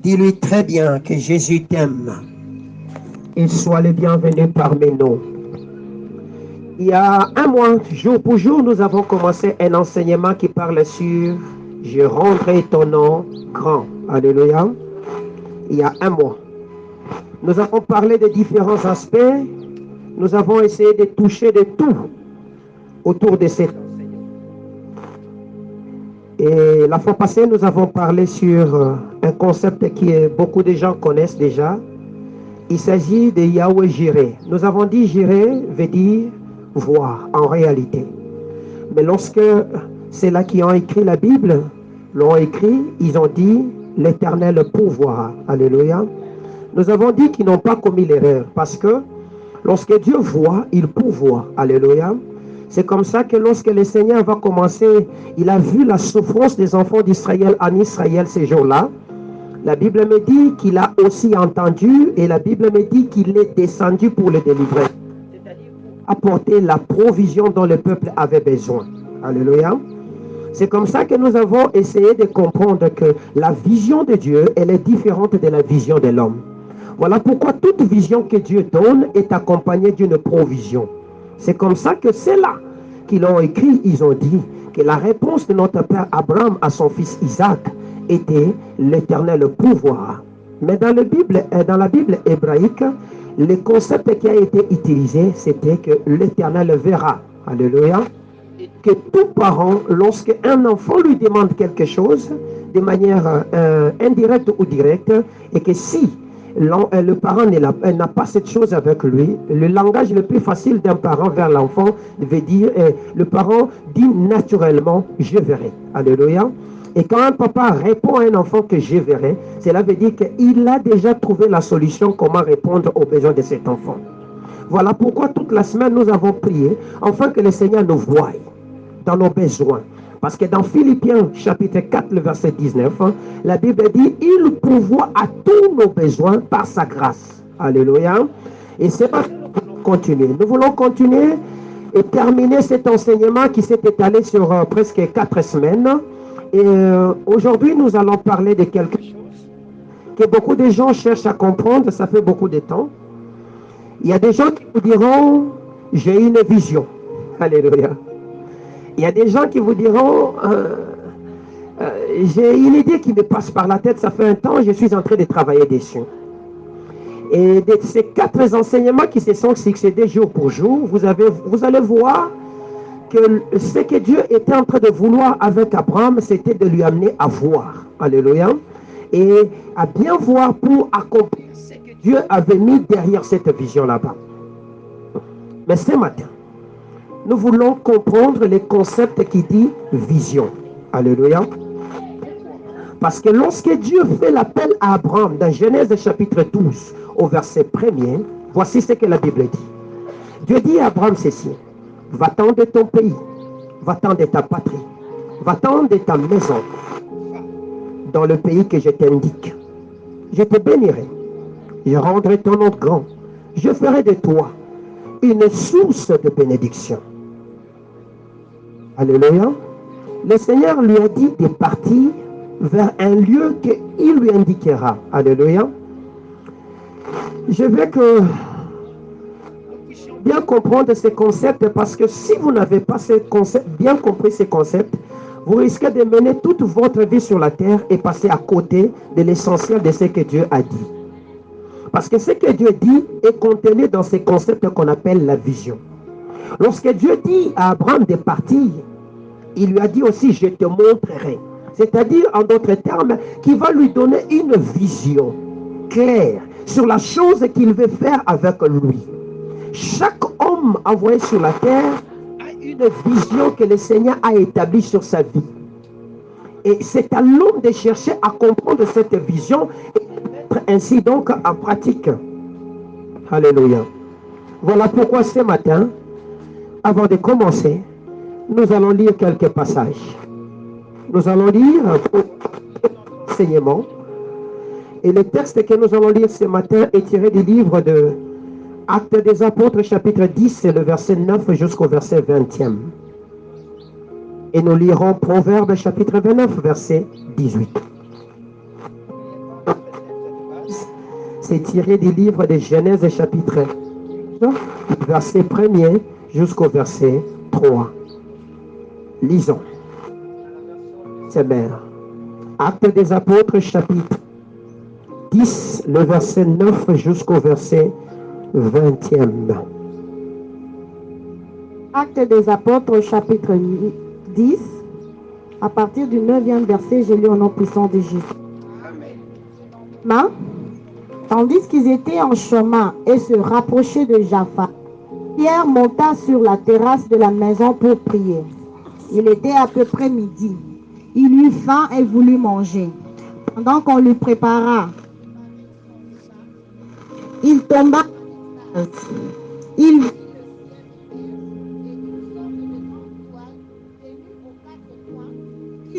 Dis-lui très bien que Jésus t'aime. Il soit le bienvenu parmi nous. Il y a un mois, jour pour jour, nous avons commencé un enseignement qui parle sur « Je rendrai ton nom grand ». Alléluia. Il y a un mois. Nous avons parlé de différents aspects. Nous avons essayé de toucher de tout autour de cet enseignement. Et la fois passée, nous avons parlé sur un concept que beaucoup de gens connaissent déjà. Il s'agit de Yahweh Jireh. Nous avons dit Jireh veut dire voir en réalité. Mais lorsque ceux-là qui ont écrit la Bible l'ont écrit, ils ont dit l'éternel pouvoir. Alléluia. Nous avons dit qu'ils n'ont pas commis l'erreur parce que lorsque Dieu voit, il pourvoit. Alléluia. C'est comme ça que lorsque le Seigneur va commencer, il a vu la souffrance des enfants d'Israël en Israël ces jours-là. La Bible me dit qu'il a aussi entendu et la Bible me dit qu'il est descendu pour le délivrer. C'est-à-dire pour apporter la provision dont le peuple avait besoin. Alléluia. C'est comme ça que nous avons essayé de comprendre que la vision de Dieu, elle est différente de la vision de l'homme. Voilà pourquoi toute vision que Dieu donne est accompagnée d'une provision. C'est comme ça que ceux-là qui l'ont écrit, ils ont dit que la réponse de notre père Abraham à son fils Isaac était l'éternel pouvoir. Mais dans la Bible hébraïque, le concept qui a été utilisé, c'était que l'éternel verra. Alléluia. Que tout parent, lorsque un enfant lui demande quelque chose, de manière indirecte ou directe, et que si le parent n'a pas cette chose avec lui, le langage le plus facile d'un parent vers l'enfant veut dire, le parent dit naturellement, je verrai. Alléluia. Et quand un papa répond à un enfant que je verrai, cela veut dire qu'il a déjà trouvé la solution comment répondre aux besoins de cet enfant. Voilà pourquoi toute la semaine nous avons prié, afin que le Seigneur nous voie dans nos besoins. Parce que dans Philippiens chapitre 4, le verset 19, la Bible dit, il pourvoit à tous nos besoins par sa grâce. Alléluia. Et c'est pas que nous voulons continuer. Nous voulons continuer et terminer cet enseignement qui s'est étalé sur presque 4 semaines. Et aujourd'hui, nous allons parler de quelque chose que beaucoup de gens cherchent à comprendre. Ça fait beaucoup de temps. Il y a des gens qui vous diront, j'ai une vision. Alléluia. Il y a des gens qui vous diront, j'ai une idée qui me passe par la tête, ça fait un temps, je suis en train de travailler dessus. Et de ces 4 enseignements qui se sont succédés jour pour jour, vous allez voir que ce que Dieu était en train de vouloir avec Abraham, c'était de lui amener à voir. Alléluia. Et à bien voir pour accomplir ce que Dieu avait mis derrière cette vision là-bas. Mais ce matin, nous voulons comprendre les concepts qui dit vision. Alléluia. Parce que lorsque Dieu fait l'appel à Abraham dans Genèse chapitre 12 au verset 1er, voici ce que la Bible dit. Dieu dit à Abraham ceci, va-t'en de ton pays, va-t'en de ta patrie, va-t'en de ta maison, dans le pays que je t'indique. Je te bénirai, je rendrai ton nom grand, je ferai de toi une source de bénédiction. Alléluia. Le Seigneur lui a dit de partir vers un lieu qu'il lui indiquera. Alléluia. Je veux que nous puissions bien comprendre ces concepts parce que si vous n'avez pas bien compris ces concepts, vous risquez de mener toute votre vie sur la terre et passer à côté de l'essentiel de ce que Dieu a dit. Parce que ce que Dieu dit est contenu dans ces concepts qu'on appelle la vision. Lorsque Dieu dit à Abraham de partir, il lui a dit aussi, je te montrerai. C'est-à-dire, en d'autres termes, qu'il va lui donner une vision claire sur la chose qu'il veut faire avec lui. Chaque homme envoyé sur la terre a une vision que le Seigneur a établie sur sa vie. Et c'est à l'homme de chercher à comprendre cette vision et de mettre ainsi donc en pratique. Alléluia. Voilà pourquoi ce matin, avant de commencer, nous allons lire quelques passages. Nous allons lire l'enseignement. Et le texte que nous allons lire ce matin est tiré du livre de Actes des Apôtres, chapitre 10, le verset 9 jusqu'au verset 20e. Et nous lirons Proverbes, chapitre 29, verset 18. C'est tiré du livre de Genèse chapitre 1, verset 1er jusqu'au verset 3. Lisons. C'est bien. Actes des Apôtres chapitre 10, le verset 9 jusqu'au verset 20e. Actes des Apôtres chapitre 10, à partir du 9e verset, je lis au nom puissant de Jésus. Amen. Tandis qu'ils étaient en chemin et se rapprochaient de Jaffa, Pierre monta sur la terrasse de la maison pour prier. Il était à peu près midi. Il eut faim et voulut manger. Pendant qu'on lui prépara, il tomba. Il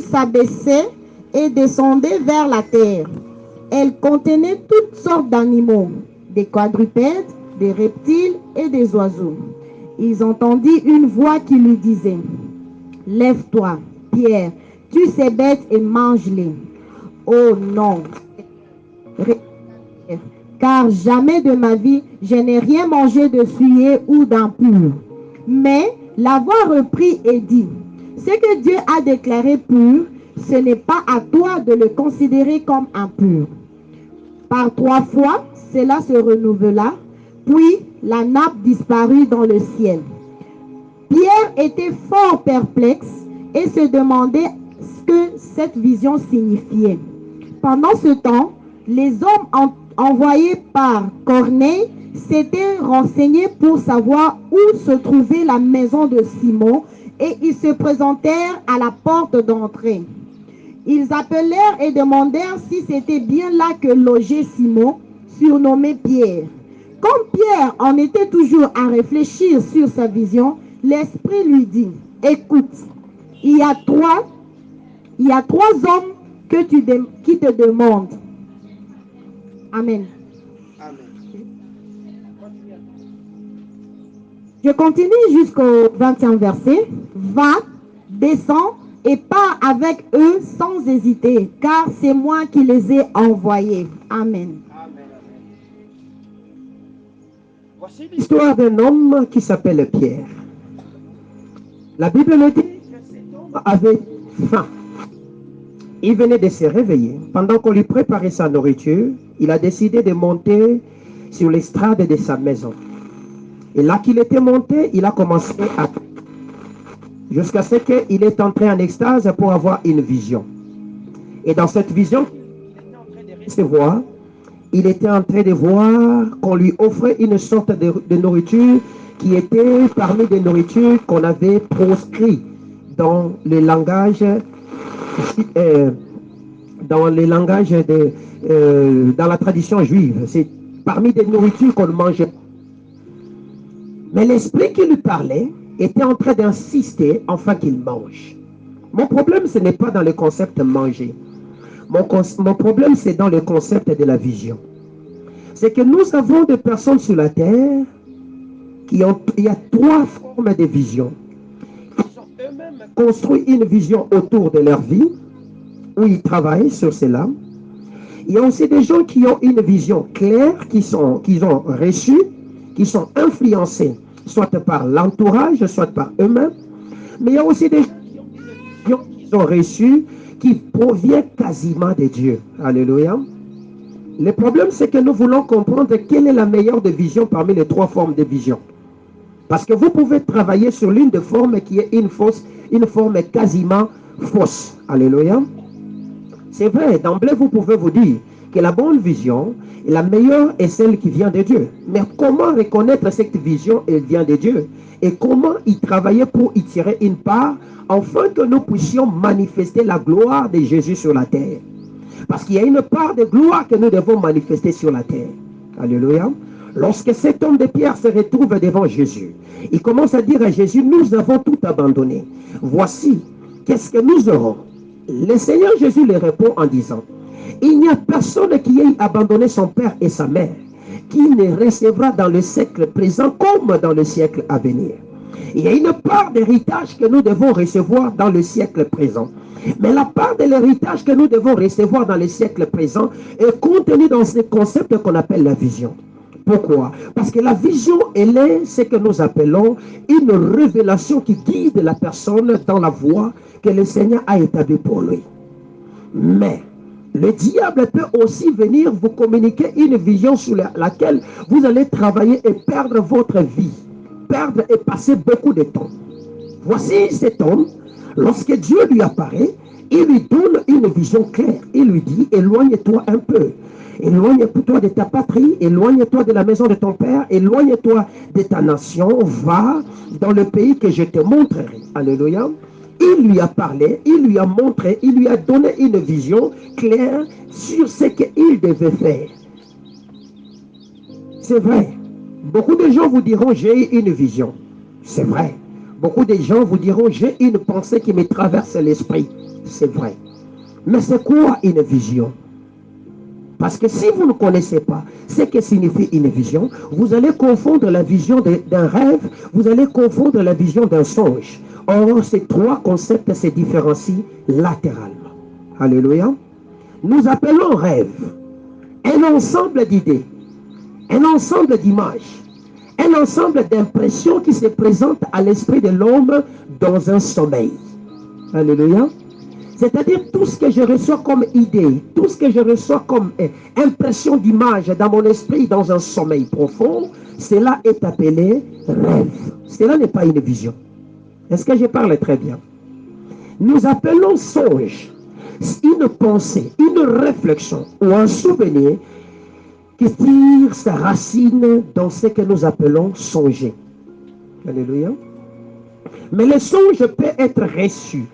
s'abaissait et descendait vers la terre. Elle contenait toutes sortes d'animaux, des quadrupèdes, des reptiles et des oiseaux. Ils entendirent une voix qui lui disait: Lève-toi, Pierre, tue ces bêtes et mange-les. Oh non, car jamais de ma vie je n'ai rien mangé de souillé ou d'impur. Mais la voix reprit et dit: Ce que Dieu a déclaré pur, ce n'est pas à toi de le considérer comme impur. Par 3 fois, cela se renouvela, puis la nappe disparut dans le ciel. Pierre était fort perplexe et se demandait ce que cette vision signifiait. Pendant ce temps, les hommes envoyés par Corneille s'étaient renseignés pour savoir où se trouvait la maison de Simon et ils se présentèrent à la porte d'entrée. Ils appelèrent et demandèrent si c'était bien là que logeait Simon, surnommé Pierre. Comme Pierre en était toujours à réfléchir sur sa vision, l'Esprit lui dit: Écoute, il y a trois hommes qui te demandent. Amen. Je continue jusqu'au 20e verset. Va, descends et pars avec eux sans hésiter, car c'est moi qui les ai envoyés. Amen. Voici l'histoire d'un homme qui s'appelle Pierre. La Bible nous dit que cet homme avait faim. Il venait de se réveiller. Pendant qu'on lui préparait sa nourriture, il a décidé de monter sur l'estrade de sa maison. Et là qu'il était monté, il a commencé à... jusqu'à ce qu'il est entré en extase pour avoir une vision. Et dans cette vision, il était en train de voir qu'on lui offrait une sorte de nourriture qui était parmi des nourritures qu'on avait proscrit dans le langage dans la tradition juive. C'est parmi des nourritures qu'on mangeait. Mais l'esprit qui lui parlait était en train d'insister afin qu'il mange. Mon problème, ce n'est pas dans le concept manger. Mon problème, c'est dans le concept de la vision. C'est que nous avons des personnes sur la terre il y a 3 formes de vision. Ils ont eux-mêmes construit une vision autour de leur vie, où ils travaillent sur cela. Il y a aussi des gens qui ont une vision claire, qu'ils ont reçue, qui sont influencés, soit par l'entourage, soit par eux-mêmes. Mais il y a aussi des gens qui ont une vision qu'ils ont reçue, qui provient quasiment de Dieu. Alléluia. Le problème, c'est que nous voulons comprendre quelle est la meilleure des visions parmi les 3 formes de vision. Parce que vous pouvez travailler sur l'une des formes qui est une forme quasiment fausse. Alléluia. C'est vrai, d'emblée, vous pouvez vous dire que la bonne vision, la meilleure est celle qui vient de Dieu. Mais comment reconnaître cette vision, elle vient de Dieu? Et comment y travailler pour y tirer une part, afin que nous puissions manifester la gloire de Jésus sur la terre? Parce qu'il y a une part de gloire que nous devons manifester sur la terre. Alléluia. Lorsque cet homme de Pierre se retrouve devant Jésus, il commence à dire à Jésus: nous avons tout abandonné. Voici, qu'est-ce que nous aurons? Le Seigneur Jésus lui répond en disant: il n'y a personne qui ait abandonné son père et sa mère, qui ne recevra dans le siècle présent comme dans le siècle à venir. Il y a une part d'héritage que nous devons recevoir dans le siècle présent. Mais la part de l'héritage que nous devons recevoir dans le siècle présent est contenue dans ce concept qu'on appelle la vision. Pourquoi? Parce que la vision, elle est ce que nous appelons une révélation qui guide la personne dans la voie que le Seigneur a établie pour lui. Mais le diable peut aussi venir vous communiquer une vision sur laquelle vous allez travailler et perdre votre vie. Perdre et passer beaucoup de temps. Voici cet homme, lorsque Dieu lui apparaît, il lui donne une vision claire. Il lui dit, éloigne-toi un peu. Éloigne-toi de ta patrie, éloigne-toi de la maison de ton père, éloigne-toi de ta nation, va dans le pays que je te montrerai. Alléluia. Il lui a parlé, il lui a montré, il lui a donné une vision claire sur ce qu'il devait faire. C'est vrai. Beaucoup de gens vous diront, j'ai une vision. C'est vrai. Beaucoup de gens vous diront, j'ai une pensée qui me traverse l'esprit. C'est vrai. Mais c'est quoi une vision? Parce que si vous ne connaissez pas ce que signifie une vision, vous allez confondre la vision d'un rêve, vous allez confondre la vision d'un songe. Or, ces trois concepts se différencient latéralement. Alléluia. Nous appelons rêve un ensemble d'idées, un ensemble d'images, un ensemble d'impressions qui se présentent à l'esprit de l'homme dans un sommeil. Alléluia. C'est-à-dire tout ce que je reçois comme idée, tout ce que je reçois comme impression d'image dans mon esprit dans un sommeil profond, cela est appelé rêve. Cela n'est pas une vision. Est-ce que je parle très bien? Nous appelons songe une pensée, une réflexion ou un souvenir qui tire sa racine dans ce que nous appelons songer. Alléluia. Mais le songe peut être reçu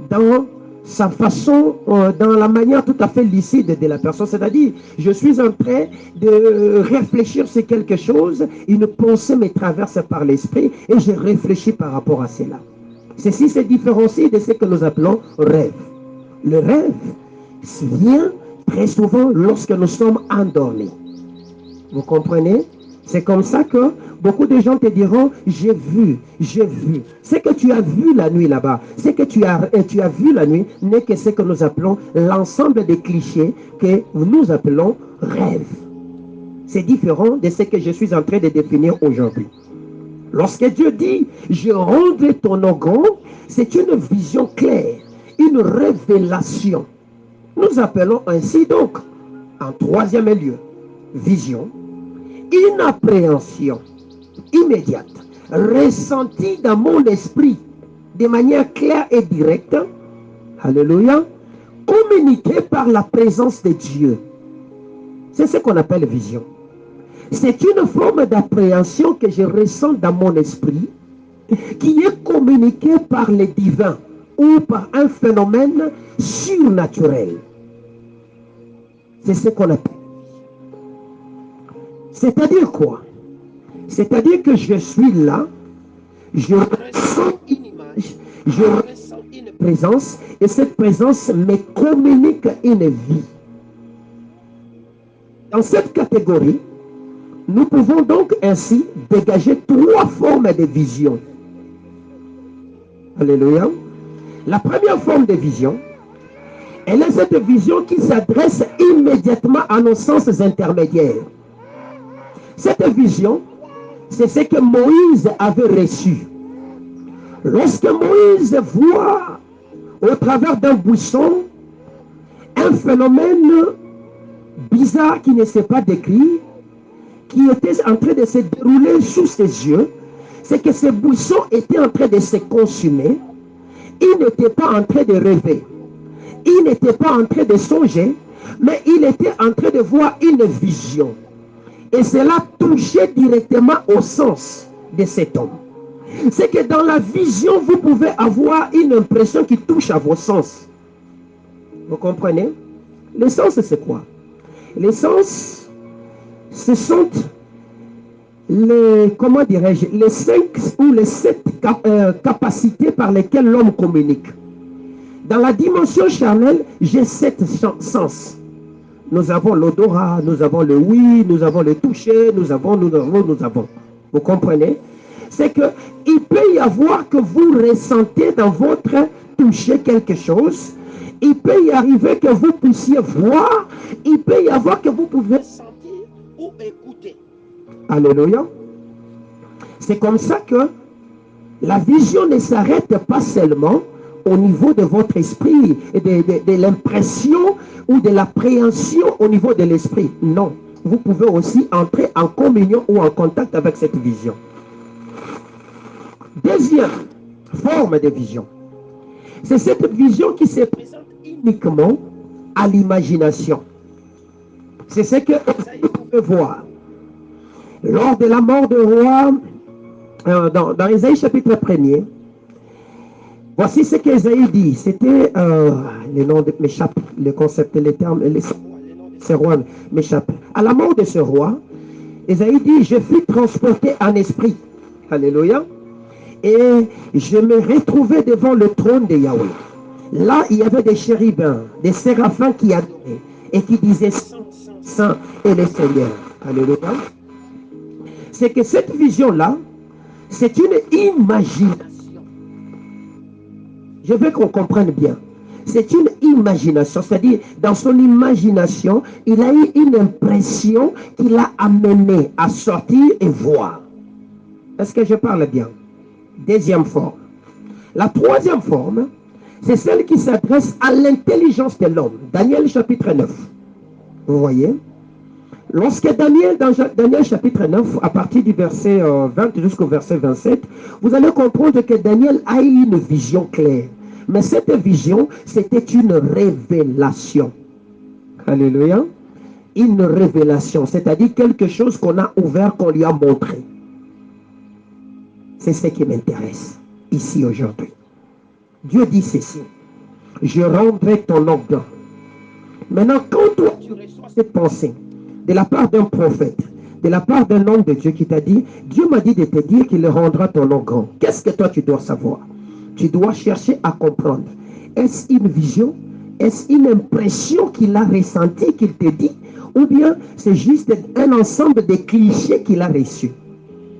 dans sa façon, dans la manière tout à fait lucide de la personne. C'est-à-dire, je suis en train de réfléchir sur quelque chose, une pensée me traverse par l'esprit et je réfléchis par rapport à cela. Ceci se différencie de ce que nous appelons rêve. Le rêve vient très souvent lorsque nous sommes endormis. Vous comprenez? C'est comme ça que beaucoup de gens te diront, j'ai vu. Ce que tu as vu la nuit là-bas, ce que tu as vu la nuit n'est que ce que nous appelons l'ensemble des clichés que nous appelons rêve. C'est différent de ce que je suis en train de définir aujourd'hui. Lorsque Dieu dit, je rendrai ton nom grand, c'est une vision claire, une révélation. Nous appelons ainsi donc, en troisième lieu, vision, une appréhension immédiate, ressentie dans mon esprit de manière claire et directe, alléluia, communiquée par la présence de Dieu. C'est ce qu'on appelle vision. C'est une forme d'appréhension que je ressens dans mon esprit, qui est communiquée par les divins ou par un phénomène surnaturel. C'est ce qu'on appelle. C'est-à-dire quoi? C'est-à-dire que je suis là, je ressens une image, je ressens une présence, et cette présence me communique une vie. Dans cette catégorie, nous pouvons donc ainsi dégager trois formes de vision. Alléluia. La première forme de vision, elle est cette vision qui s'adresse immédiatement à nos sens intermédiaires. Cette vision, c'est ce que Moïse avait reçu. Lorsque Moïse voit au travers d'un buisson un phénomène bizarre qui ne s'est pas décrit, qui était en train de se dérouler sous ses yeux, c'est que ce buisson était en train de se consumer. Il n'était pas en train de rêver. Il n'était pas en train de songer, mais il était en train de voir une vision. Et cela touchait directement au sens de cet homme. C'est que dans la vision, vous pouvez avoir une impression qui touche à vos sens. Vous comprenez? Les sens, c'est quoi? Les sens, ce sont les, comment dirais-je, les 5 ou les 7 capacités par lesquelles l'homme communique. Dans la dimension charnelle, j'ai 7 sens. Nous avons l'odorat, nous avons le oui, nous avons le toucher, nous avons. Vous comprenez? c'est que il peut y avoir que vous ressentez dans votre toucher quelque chose. Il peut y arriver que vous puissiez voir. Il peut y avoir que vous pouvez sentir ou écouter. Alléluia. C'est comme ça que la vision ne s'arrête pas seulement au niveau de votre esprit, de l'impression ou de l'appréhension au niveau de l'esprit. Non. Vous pouvez aussi entrer en communion ou en contact avec cette vision. Deuxième forme de vision. C'est cette vision qui se présente uniquement à l'imagination. C'est ce que Esaïe pouvait voir. Lors de la mort de roi, dans Esaïe chapitre 1er, voici ce qu'Esaïe dit. C'était, le nom m'échappe, le concept, les termes, ce roi m'échappe. À la mort de ce roi, Esaïe dit, je fus transporté en esprit. Alléluia. Et je me retrouvais devant le trône de Yahweh. Là, il y avait des chérubins, des séraphins qui adoraient et qui disaient Saint, Saint est le Seigneur. Alléluia. C'est que cette vision-là, c'est une imagination. Je veux qu'on comprenne bien. C'est une imagination, c'est-à-dire dans son imagination, il a eu une impression qui l'a amené à sortir et voir. Est-ce que je parle bien? Deuxième forme. La troisième forme, c'est celle qui s'adresse à l'intelligence de l'homme. Daniel chapitre 9. Vous voyez? Lorsque Daniel, dans Daniel chapitre 9, à partir du verset 20 jusqu'au verset 27, vous allez comprendre que Daniel a eu une vision claire. Mais cette vision, c'était une révélation. Alléluia. Une révélation, c'est-à-dire quelque chose qu'on a ouvert, qu'on lui a montré. C'est ce qui m'intéresse ici aujourd'hui. Dieu dit ceci. Je rendrai ton nom grand. Maintenant, quand toi tu reçois cette pensée de la part d'un prophète, de la part d'un homme de Dieu qui t'a dit, Dieu m'a dit de te dire qu'il rendra ton nom grand. Qu'est-ce que toi tu dois savoir? Tu dois chercher à comprendre. Est-ce une vision? Est-ce une impression qu'il a ressentie, qu'il te dit? Ou bien c'est juste un ensemble de clichés qu'il a reçus?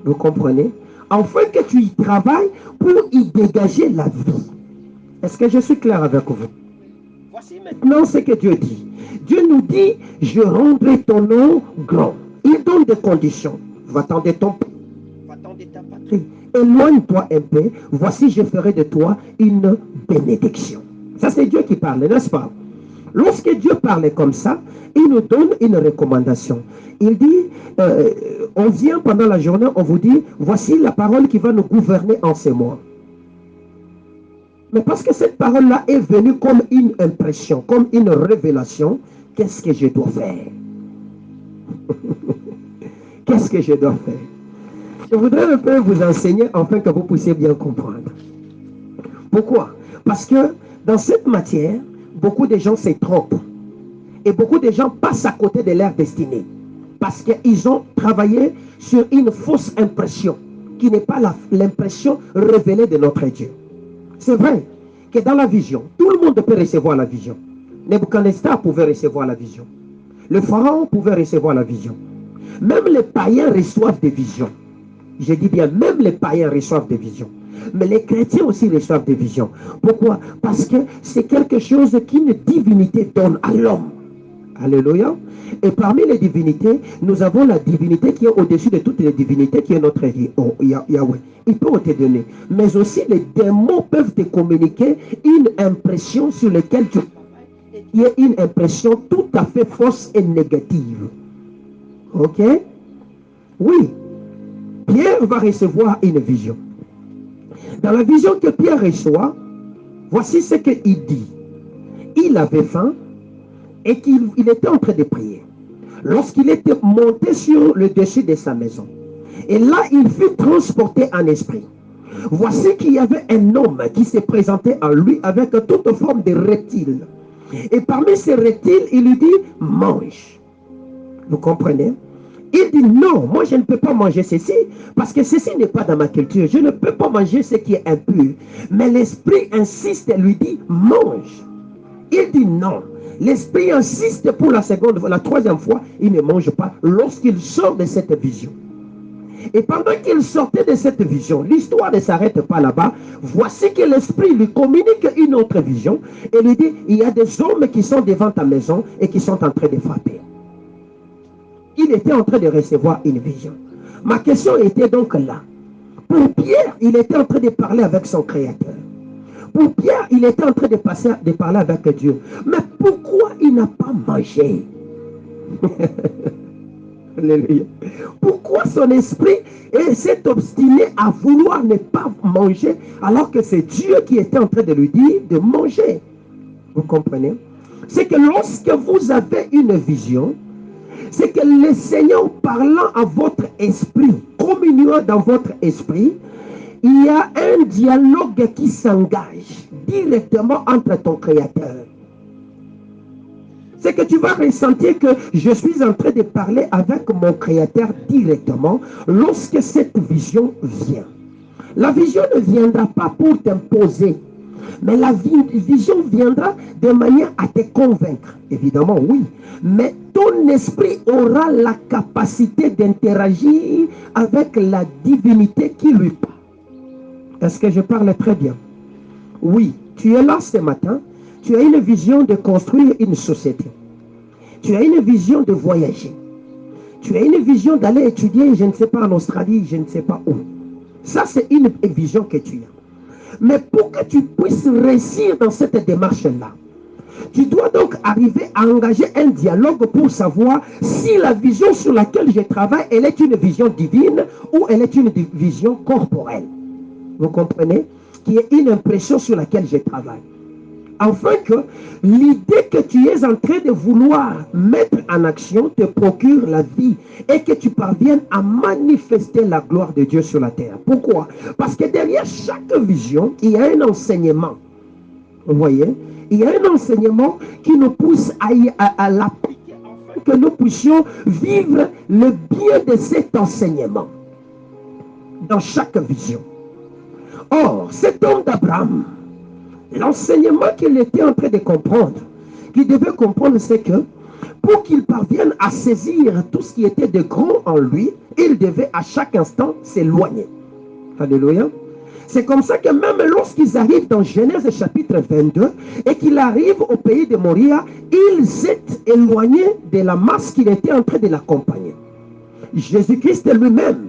Vous comprenez? Afin que tu y travailles pour y dégager la vie. Est-ce que je suis clair avec vous? Voici maintenant ce que Dieu dit. Dieu nous dit, je rendrai ton nom grand. Il donne des conditions. Va-t'en de ton pays, va-t'en de ta patrie. Éloigne-toi un peu. Voici, je ferai de toi une bénédiction. Ça, c'est Dieu qui parle, n'est-ce pas? Lorsque Dieu parle comme ça, il nous donne une recommandation. Il dit, on vient pendant la journée, on vous dit, voici la parole qui va nous gouverner en ces mois. Mais parce que cette parole-là est venue comme une impression, comme une révélation, qu'est-ce que je dois faire? Qu'est-ce que je dois faire? Je voudrais un peu vous enseigner afin que vous puissiez bien comprendre. Pourquoi? Parce que dans cette matière, beaucoup de gens se trompent. Et beaucoup de gens passent à côté de leur destinée. Parce qu'ils ont travaillé sur une fausse impression, qui n'est pas l'impression révélée de notre Dieu. C'est vrai que dans la vision, tout le monde peut recevoir la vision. Nebuchadnezzar pouvait recevoir la vision. Le pharaon pouvait recevoir la vision. Même les païens reçoivent des visions. Je dis bien, même les païens reçoivent des visions. Mais les chrétiens aussi reçoivent des visions. Pourquoi? Parce que c'est quelque chose qu'une divinité donne à l'homme. Alléluia. Et parmi les divinités, nous avons la divinité qui est au-dessus de toutes les divinités, qui est notre Yahweh. Il peut te donner. Mais aussi, les démons peuvent te communiquer une impression sur laquelle tu travailles, qui est une impression tout à fait fausse et négative. Ok? Oui. Pierre va recevoir une vision. Dans la vision que Pierre reçoit, voici ce qu'il dit. Il avait faim et qu'il était en train de prier. Lorsqu'il était monté sur le dessus de sa maison, et là il fut transporté en esprit. Voici qu'il y avait un homme qui s'est présenté à lui avec toute forme de reptile. Et parmi ces reptiles, il lui dit, mange. Vous comprenez? Il dit non, moi je ne peux pas manger ceci parce que ceci n'est pas dans ma culture. Je ne peux pas manger ce qui est impur. Mais l'esprit insiste et lui dit mange. Il dit non. L'esprit insiste pour la troisième fois, il ne mange pas lorsqu'il sort de cette vision. Et pendant qu'il sortait de cette vision, l'histoire ne s'arrête pas là-bas. Voici que l'Esprit lui communique une autre vision et lui dit, il y a des hommes qui sont devant ta maison et qui sont en train de frapper. Il était en train de recevoir une vision. Ma question était donc là. Pour Pierre, il était en train de parler avec son Créateur. Pour Pierre, il était en train de parler avec Dieu. Mais pourquoi il n'a pas mangé? Alléluia. Pourquoi son esprit s'est obstiné à vouloir ne pas manger alors que c'est Dieu qui était en train de lui dire de manger? Vous comprenez? C'est que lorsque vous avez une vision, c'est que le Seigneur parlant à votre esprit, communiant dans votre esprit, il y a un dialogue qui s'engage directement entre ton Créateur. C'est que tu vas ressentir que je suis en train de parler avec mon Créateur directement lorsque cette vision vient. La vision ne viendra pas pour t'imposer, mais la vision viendra de manière à te convaincre. Évidemment, oui. Mais ton esprit aura la capacité d'interagir avec la divinité qui lui parle. Est-ce que je parle très bien? Oui, tu es là ce matin. Tu as une vision de construire une société. Tu as une vision de voyager. Tu as une vision d'aller étudier, je ne sais pas, en Australie, je ne sais pas où. Ça, c'est une vision que tu as. Mais pour que tu puisses réussir dans cette démarche-là, tu dois donc arriver à engager un dialogue pour savoir si la vision sur laquelle je travaille, elle est une vision divine ou elle est une vision corporelle. Vous comprenez? Qui est une impression sur laquelle je travaille. Afin que l'idée que tu es en train de vouloir mettre en action te procure la vie et que tu parviennes à manifester la gloire de Dieu sur la terre. Pourquoi? Parce que derrière chaque vision, il y a un enseignement. Vous voyez? Il y a un enseignement qui nous pousse à l'appliquer afin que nous puissions vivre le bien de cet enseignement dans chaque vision. Or, cet homme d'Abraham, l'enseignement qu'il était en train de comprendre, qu'il devait comprendre, c'est que pour qu'il parvienne à saisir tout ce qui était de grand en lui, il devait à chaque instant s'éloigner. Alléluia. C'est comme ça que même lorsqu'ils arrivent dans Genèse chapitre 22 et qu'il arrive au pays de Moria, il s'est éloigné de la masse qu'il était en train de l'accompagner. Jésus-Christ lui-même,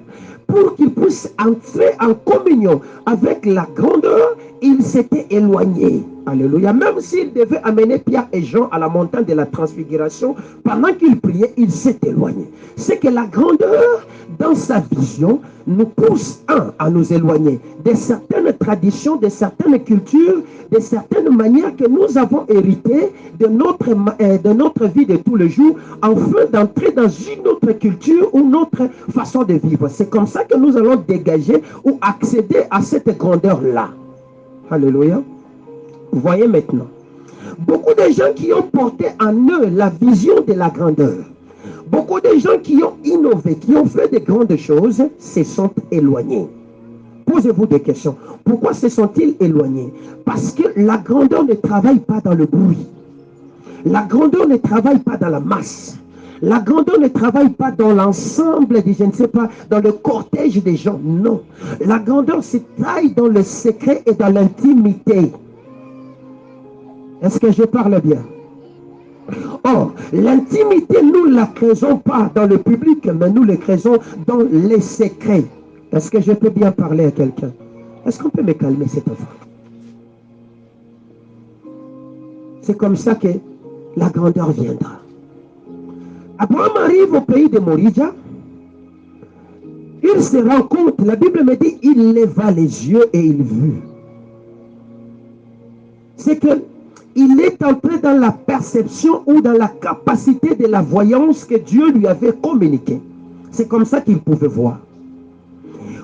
pour qu'il puisse entrer en communion avec la grandeur, il s'était éloigné. Alléluia. Même s'il devait amener Pierre et Jean à la montagne de la transfiguration, pendant qu'il priait, il s'est éloigné. C'est que la grandeur, dans sa vision, nous pousse, à nous éloigner de certaines traditions, de certaines cultures, de certaines manières que nous avons héritées de notre vie de tous les jours, afin d'entrer dans une autre culture ou notre façon de vivre. C'est comme ça que nous allons dégager ou accéder à cette grandeur-là. Alléluia. Vous voyez maintenant, beaucoup de gens qui ont porté en eux la vision de la grandeur, beaucoup de gens qui ont innové, qui ont fait de grandes choses, se sont éloignés. Posez-vous des questions. Pourquoi se sont-ils éloignés? Parce que la grandeur ne travaille pas dans le bruit. La grandeur ne travaille pas dans la masse. La grandeur ne travaille pas dans l'ensemble je ne sais pas, dans le cortège des gens. Non. La grandeur se taille dans le secret et dans l'intimité. Est-ce que je parle bien? Or, l'intimité, nous ne la créons pas dans le public, mais nous la créons dans les secrets. Est-ce que je peux bien parler à quelqu'un? Est-ce qu'on peut me calmer cet enfant? C'est comme ça que la grandeur viendra. Abraham arrive au pays de Moria. Il se rend compte, la Bible me dit, il leva les yeux et il vit. C'est que il est entré dans la perception ou dans la capacité de la voyance que Dieu lui avait communiquée. C'est comme ça qu'il pouvait voir.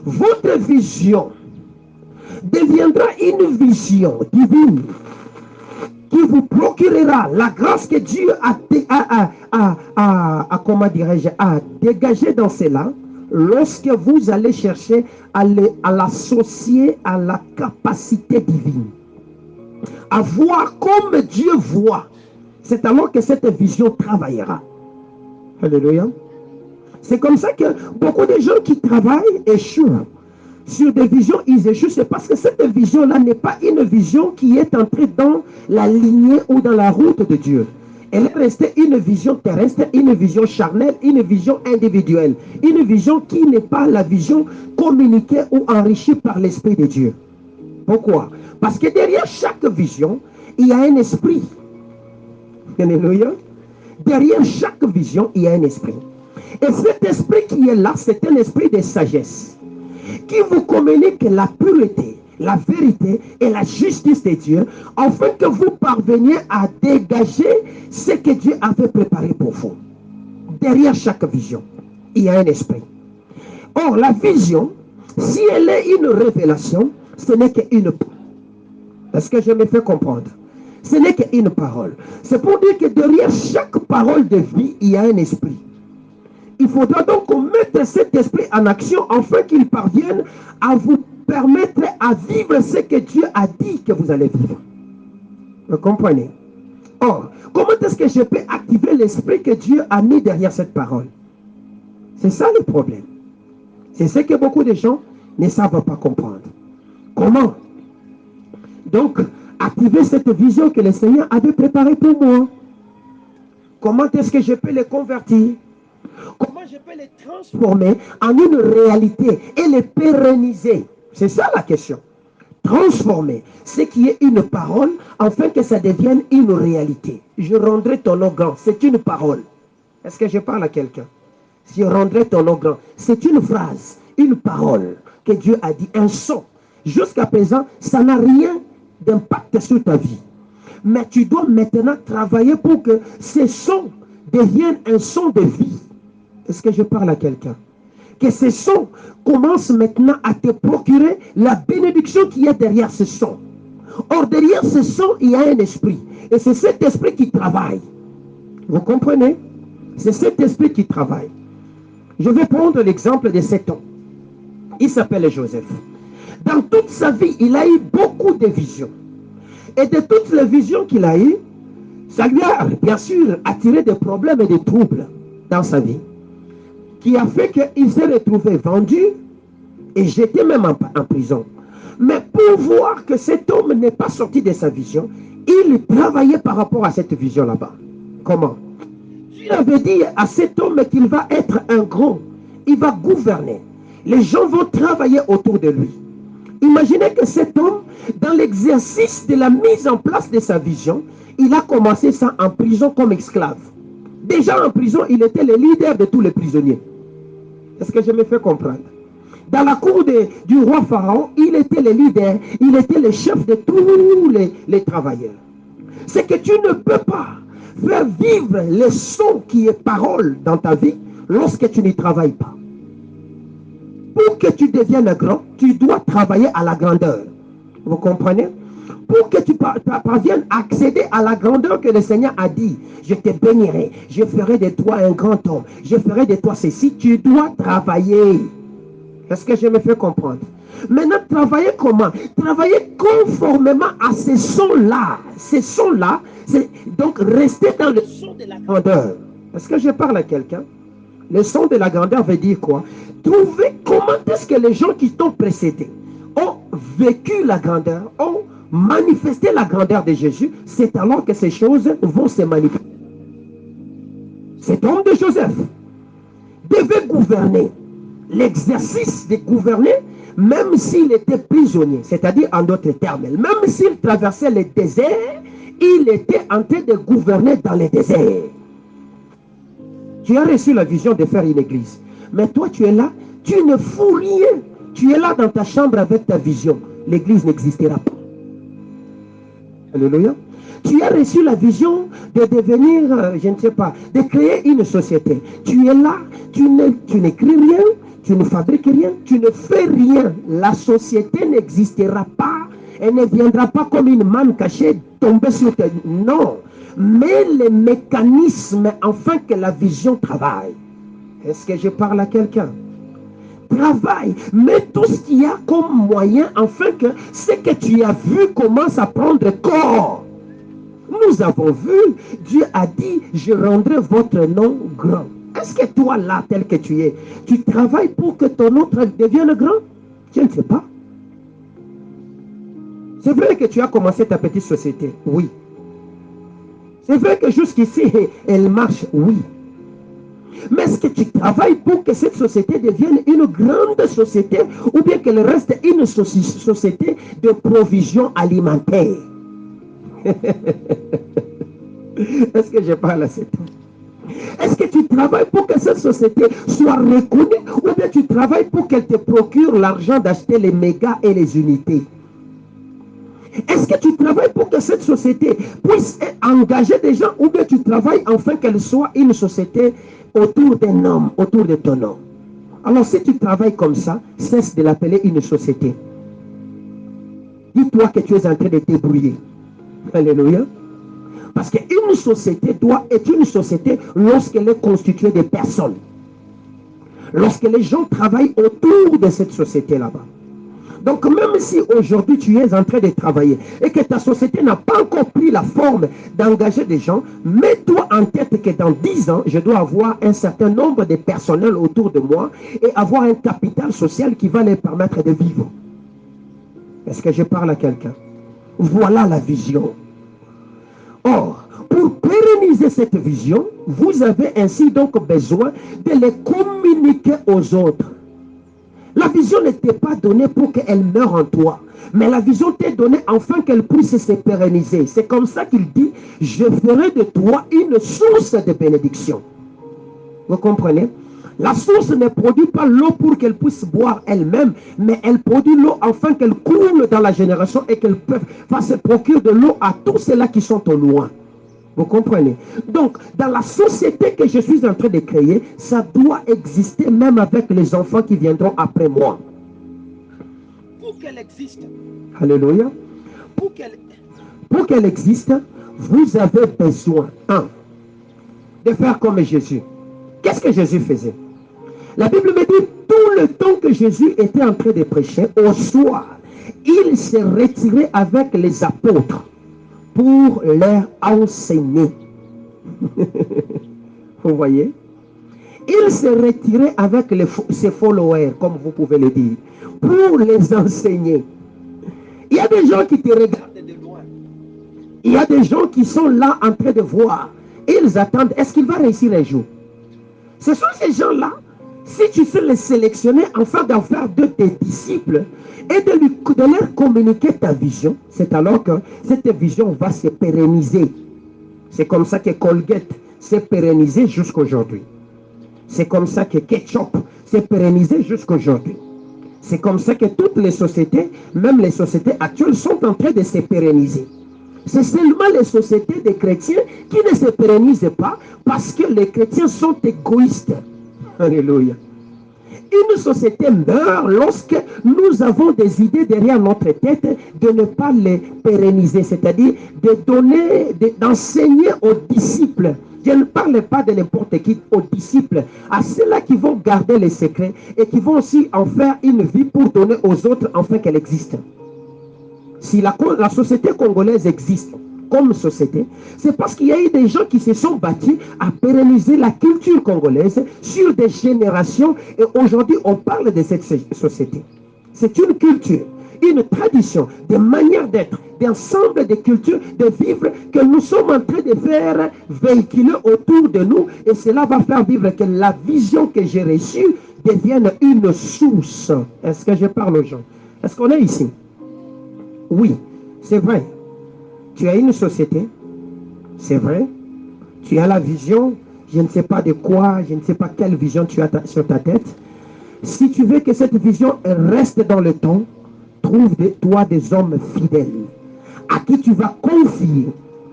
Votre vision deviendra une vision divine qui vous procurera la grâce que Dieu comment dirais-je, a dégagée dans cela lorsque vous allez chercher à l'associer à la capacité divine. À voir comme Dieu voit. C'est alors que cette vision travaillera. Alléluia. C'est comme ça que beaucoup de gens qui travaillent échouent. Sur des visions, ils échouent. C'est parce que cette vision-là n'est pas une vision qui est entrée dans la lignée ou dans la route de Dieu. Elle est restée une vision terrestre, une vision charnelle, une vision individuelle. Une vision qui n'est pas la vision communiquée ou enrichie par l'Esprit de Dieu. Pourquoi? Parce que derrière chaque vision, il y a un esprit. Alléluia. Derrière chaque vision, il y a un esprit. Et cet esprit qui est là, c'est un esprit de sagesse qui vous communique la pureté, la vérité et la justice de Dieu, afin que vous parveniez à dégager ce que Dieu avait préparé pour vous. Derrière chaque vision, il y a un esprit. Or, la vision, si elle est une révélation, ce n'est qu'une parole. Est-ce que je me fais comprendre? Ce n'est qu'une parole. C'est pour dire que derrière chaque parole de vie, il y a un esprit. Il faudra donc mettre cet esprit en action afin qu'il parvienne à vous permettre à vivre ce que Dieu a dit que vous allez vivre. Vous comprenez? Or, comment est-ce que je peux activer l'esprit que Dieu a mis derrière cette parole? C'est ça le problème. C'est ce que beaucoup de gens ne savent pas comprendre. Comment? Donc, activer cette vision que le Seigneur avait préparée pour moi. Comment est-ce que je peux les convertir? Comment je peux les transformer en une réalité et les pérenniser? C'est ça la question. Transformer ce qui est une parole afin que ça devienne une réalité. Je rendrai ton nom grand. C'est une parole. Est-ce que je parle à quelqu'un? Je rendrai ton nom grand. C'est une phrase, une parole que Dieu a dit, un son. Jusqu'à présent, ça n'a rien d'impact sur ta vie. Mais tu dois maintenant travailler pour que ce son devienne un son de vie. Est-ce que je parle à quelqu'un? Que ce son commence maintenant à te procurer la bénédiction qui est derrière ce son. Or, derrière ce son, il y a un esprit. Et c'est cet esprit qui travaille. Vous comprenez? C'est cet esprit qui travaille. Je vais prendre l'exemple de cet homme. Il s'appelle Joseph. Dans toute sa vie, il a eu beaucoup de visions. Et de toutes les visions qu'il a eues, ça lui a bien sûr attiré des problèmes et des troubles dans sa vie, qui a fait qu'il s'est retrouvé vendu et jeté même en prison. Mais pour voir que cet homme n'est pas sorti de sa vision, il travaillait par rapport à cette vision là-bas. Comment? Dieu avait dit à cet homme qu'il va être un grand, il va gouverner. Les gens vont travailler autour de lui. Imaginez que cet homme, dans l'exercice de la mise en place de sa vision, il a commencé ça en prison comme esclave. Déjà en prison, il était le leader de tous les prisonniers. Est-ce que je me fais comprendre? Dans la cour du roi Pharaon, il était le leader, il était le chef de tous les travailleurs. C'est que tu ne peux pas faire vivre le son qui est parole dans ta vie lorsque tu n'y travailles pas. Pour que tu deviennes grand, tu dois travailler à la grandeur. Vous comprenez? Pour que tu parviennes à accéder à la grandeur que le Seigneur a dit, je te bénirai, je ferai de toi un grand homme, je ferai de toi ceci, tu dois travailler. Est-ce que je me fais comprendre? Maintenant, travailler comment? Travailler conformément à ces sons-là. Ces sons-là, c'est donc rester dans le son de la grandeur. Est-ce que je parle à quelqu'un? Le son de la grandeur veut dire quoi? Trouver comment est-ce que les gens qui t'ont précédé ont vécu la grandeur, ont manifesté la grandeur de Jésus. C'est alors que ces choses vont se manifester. Cet homme de Joseph devait gouverner. L'exercice de gouverner, même s'il était prisonnier, c'est-à-dire en d'autres termes, même s'il traversait le désert, il était en train de gouverner dans le désert. Tu as reçu la vision de faire une église, mais toi tu es là, tu ne fous rien, tu es là dans ta chambre avec ta vision, l'église n'existera pas. Alléluia. Tu as reçu la vision de devenir, je ne sais pas, de créer une société. Tu es là, tu n'écris rien, tu ne fabriques rien, tu ne fais rien. La société n'existera pas. Elle ne viendra pas comme une manne cachée tomber sur tes... Non. Mais les mécanismes afin que la vision travaille. Est-ce que je parle à quelqu'un? Travaille. Mets tout ce qu'il y a comme moyen afin que ce que tu as vu commence à prendre corps. Nous avons vu, Dieu a dit, je rendrai votre nom grand. est-ce que toi, là, tel que tu es, tu travailles pour que ton autre devienne grand? Je ne sais pas. C'est vrai que tu as commencé ta petite société, oui. C'est vrai que jusqu'ici, elle marche, oui. Mais est-ce que tu travailles pour que cette société devienne une grande société ou bien qu'elle reste une société de provision alimentaire? Est-ce que je parle à cet homme? Est-ce que tu travailles pour que cette société soit reconnue ou bien tu travailles pour qu'elle te procure l'argent d'acheter les mégas et les unités? Est-ce que tu travailles pour que cette société puisse engager des gens ou bien tu travailles afin qu'elle soit une société autour d'un homme, autour de ton homme? Alors si tu travailles comme ça, cesse de l'appeler une société. Dis-toi que tu es en train de te débrouiller. Alléluia. Parce qu'une société est une société lorsqu'elle est constituée de personnes. Lorsque les gens travaillent autour de cette société là-bas. Donc même si aujourd'hui tu es en train de travailler et que ta société n'a pas encore pris la forme d'engager des gens, mets-toi en tête que dans 10 ans, je dois avoir un certain nombre de personnels autour de moi et avoir un capital social qui va les permettre de vivre. Est-ce que je parle à quelqu'un? Voilà la vision. Or, pour pérenniser cette vision, vous avez ainsi donc besoin de les communiquer aux autres. La vision n'était pas donnée pour qu'elle meure en toi, mais la vision t'est donnée afin qu'elle puisse se pérenniser. C'est comme ça qu'il dit, je ferai de toi une source de bénédiction. Vous comprenez? La source ne produit pas l'eau pour qu'elle puisse boire elle-même, mais elle produit l'eau afin qu'elle coule dans la génération et qu'elle fasse procurer de l'eau à tous ceux-là qui sont au loin. Vous comprenez? Donc, dans la société que je suis en train de créer, ça doit exister même avec les enfants qui viendront après moi. Pour qu'elle existe. Alléluia. Pour qu'elle existe, vous avez besoin, de faire comme Jésus. Qu'est-ce que Jésus faisait? La Bible me dit, tout le temps que Jésus était en train de prêcher, au soir, il se retirait avec les apôtres pour leur enseigner. Vous voyez? Il se retirait avec ses followers, comme vous pouvez le dire, pour les enseigner. Il y a des gens qui te regardent de loin. Il y a des gens qui sont là en train de voir. Ils attendent, est-ce qu'il va réussir un jour? Ce sont ces gens-là, si tu sais les sélectionner afin d'en faire de tes disciples et de leur communiquer ta vision, c'est alors que cette vision va se pérenniser. C'est comme ça que Colgate s'est pérennisé jusqu'aujourd'hui. C'est comme ça que Ketchup s'est pérennisé jusqu'aujourd'hui. C'est comme ça que toutes les sociétés, même les sociétés actuelles, sont en train de se pérenniser. C'est seulement les sociétés des chrétiens qui ne se pérennisent pas parce que les chrétiens sont égoïstes. Alléluia. Une société meurt lorsque nous avons des idées derrière notre tête de ne pas les pérenniser, c'est-à-dire de donner, d'enseigner aux disciples. Je ne parle pas de n'importe qui, aux disciples, à ceux-là qui vont garder les secrets et qui vont aussi en faire une vie pour donner aux autres afin qu'elle existe. Si la société congolaise existe comme société, c'est parce qu'il y a eu des gens qui se sont battus à pérenniser la culture congolaise sur des générations et aujourd'hui on parle de cette société. C'est une culture, une tradition, des manières d'être, d'ensemble de cultures, de vivre que nous sommes en train de faire véhiculer autour de nous et cela va faire vivre que la vision que j'ai reçue devienne une source. Est-ce que je parle aux gens? Est-ce qu'on est ici? Oui, c'est vrai. Tu as une société, c'est vrai. Tu as la vision, je ne sais pas de quoi, je ne sais pas quelle vision tu as sur ta tête. Si tu veux que cette vision reste dans le temps, trouve de toi des hommes fidèles à qui tu vas confier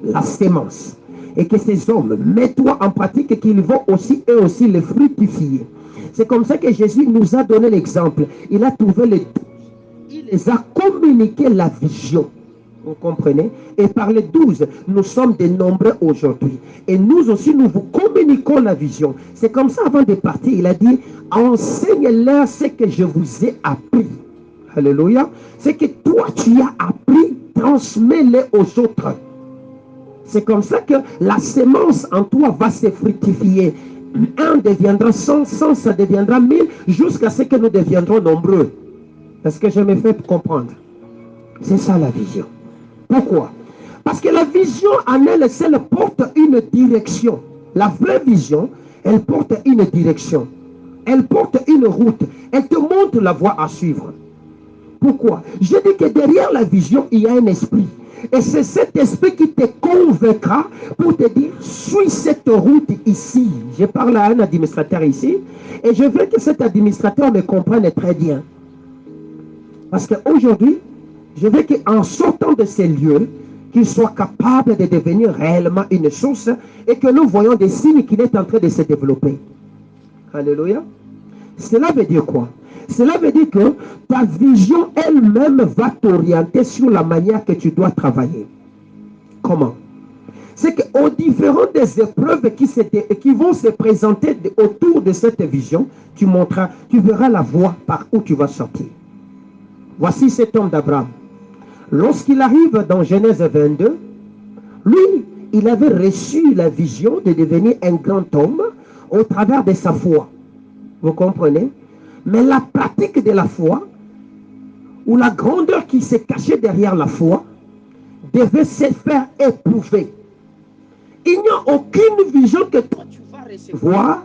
la sémence. Et que ces hommes, mets-toi en pratique et qu'ils vont aussi, eux aussi, les fructifier. C'est comme ça que Jésus nous a donné l'exemple. Il a trouvé les 12. Il les a communiqué la vision. Vous comprenez? Et par les 12, nous sommes des nombreux aujourd'hui. Et nous aussi, nous vous communiquons la vision. C'est comme ça, avant de partir, il a dit, enseigne-leur ce que je vous ai appris. Alléluia. Ce que toi, tu as appris, transmets-le aux autres. C'est comme ça que la sémence en toi va se fructifier. un deviendra 100, 100 ça deviendra 1000, jusqu'à ce que nous deviendrons nombreux. Est-ce que je me fais comprendre? C'est ça la vision. Pourquoi? Parce que la vision en elle seule porte une direction. La vraie vision, elle porte une direction. Elle porte une route. Elle te montre la voie à suivre. Pourquoi? Je dis que derrière la vision, il y a un esprit. Et c'est cet esprit qui te convaincra pour te dire, suis cette route ici. Je parle à un administrateur ici. Et je veux que cet administrateur me comprenne très bien. Parce qu'aujourd'hui, je veux qu'en sortant de ces lieux, qu'il soit capable de devenir réellement une source et que nous voyons des signes qu'il est en train de se développer. Alléluia. Cela veut dire quoi? Cela veut dire que ta vision elle-même va t'orienter sur la manière que tu dois travailler. Comment? C'est qu'aux différentes des épreuves qui vont se présenter autour de cette vision, tu verras la voie par où tu vas sortir. Voici cet homme d'Abraham. Lorsqu'il arrive dans Genèse 22, lui, il avait reçu la vision de devenir un grand homme au travers de sa foi. Vous comprenez? Mais la pratique de la foi, ou la grandeur qui se cachait derrière la foi, devait se faire éprouver. Il n'y a aucune vision que toi tu vas recevoir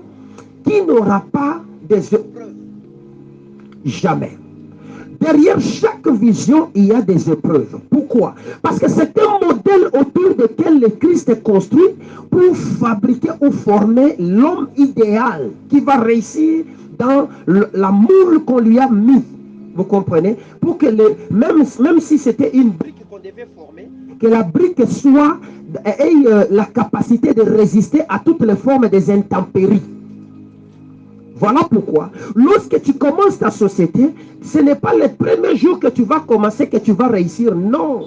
qui n'aura pas des épreuves. Jamais. Derrière chaque vision, il y a des épreuves. Pourquoi? Parce que c'est un modèle autour duquel le Christ est construit pour fabriquer ou former l'homme idéal qui va réussir dans la moule qu'on lui a mis. Vous comprenez? Pour que même si c'était une brique qu'on devait former, que la brique ait la capacité de résister à toutes les formes des intempéries. Voilà pourquoi, lorsque tu commences ta société, ce n'est pas le premier jour que tu vas commencer que tu vas réussir. Non,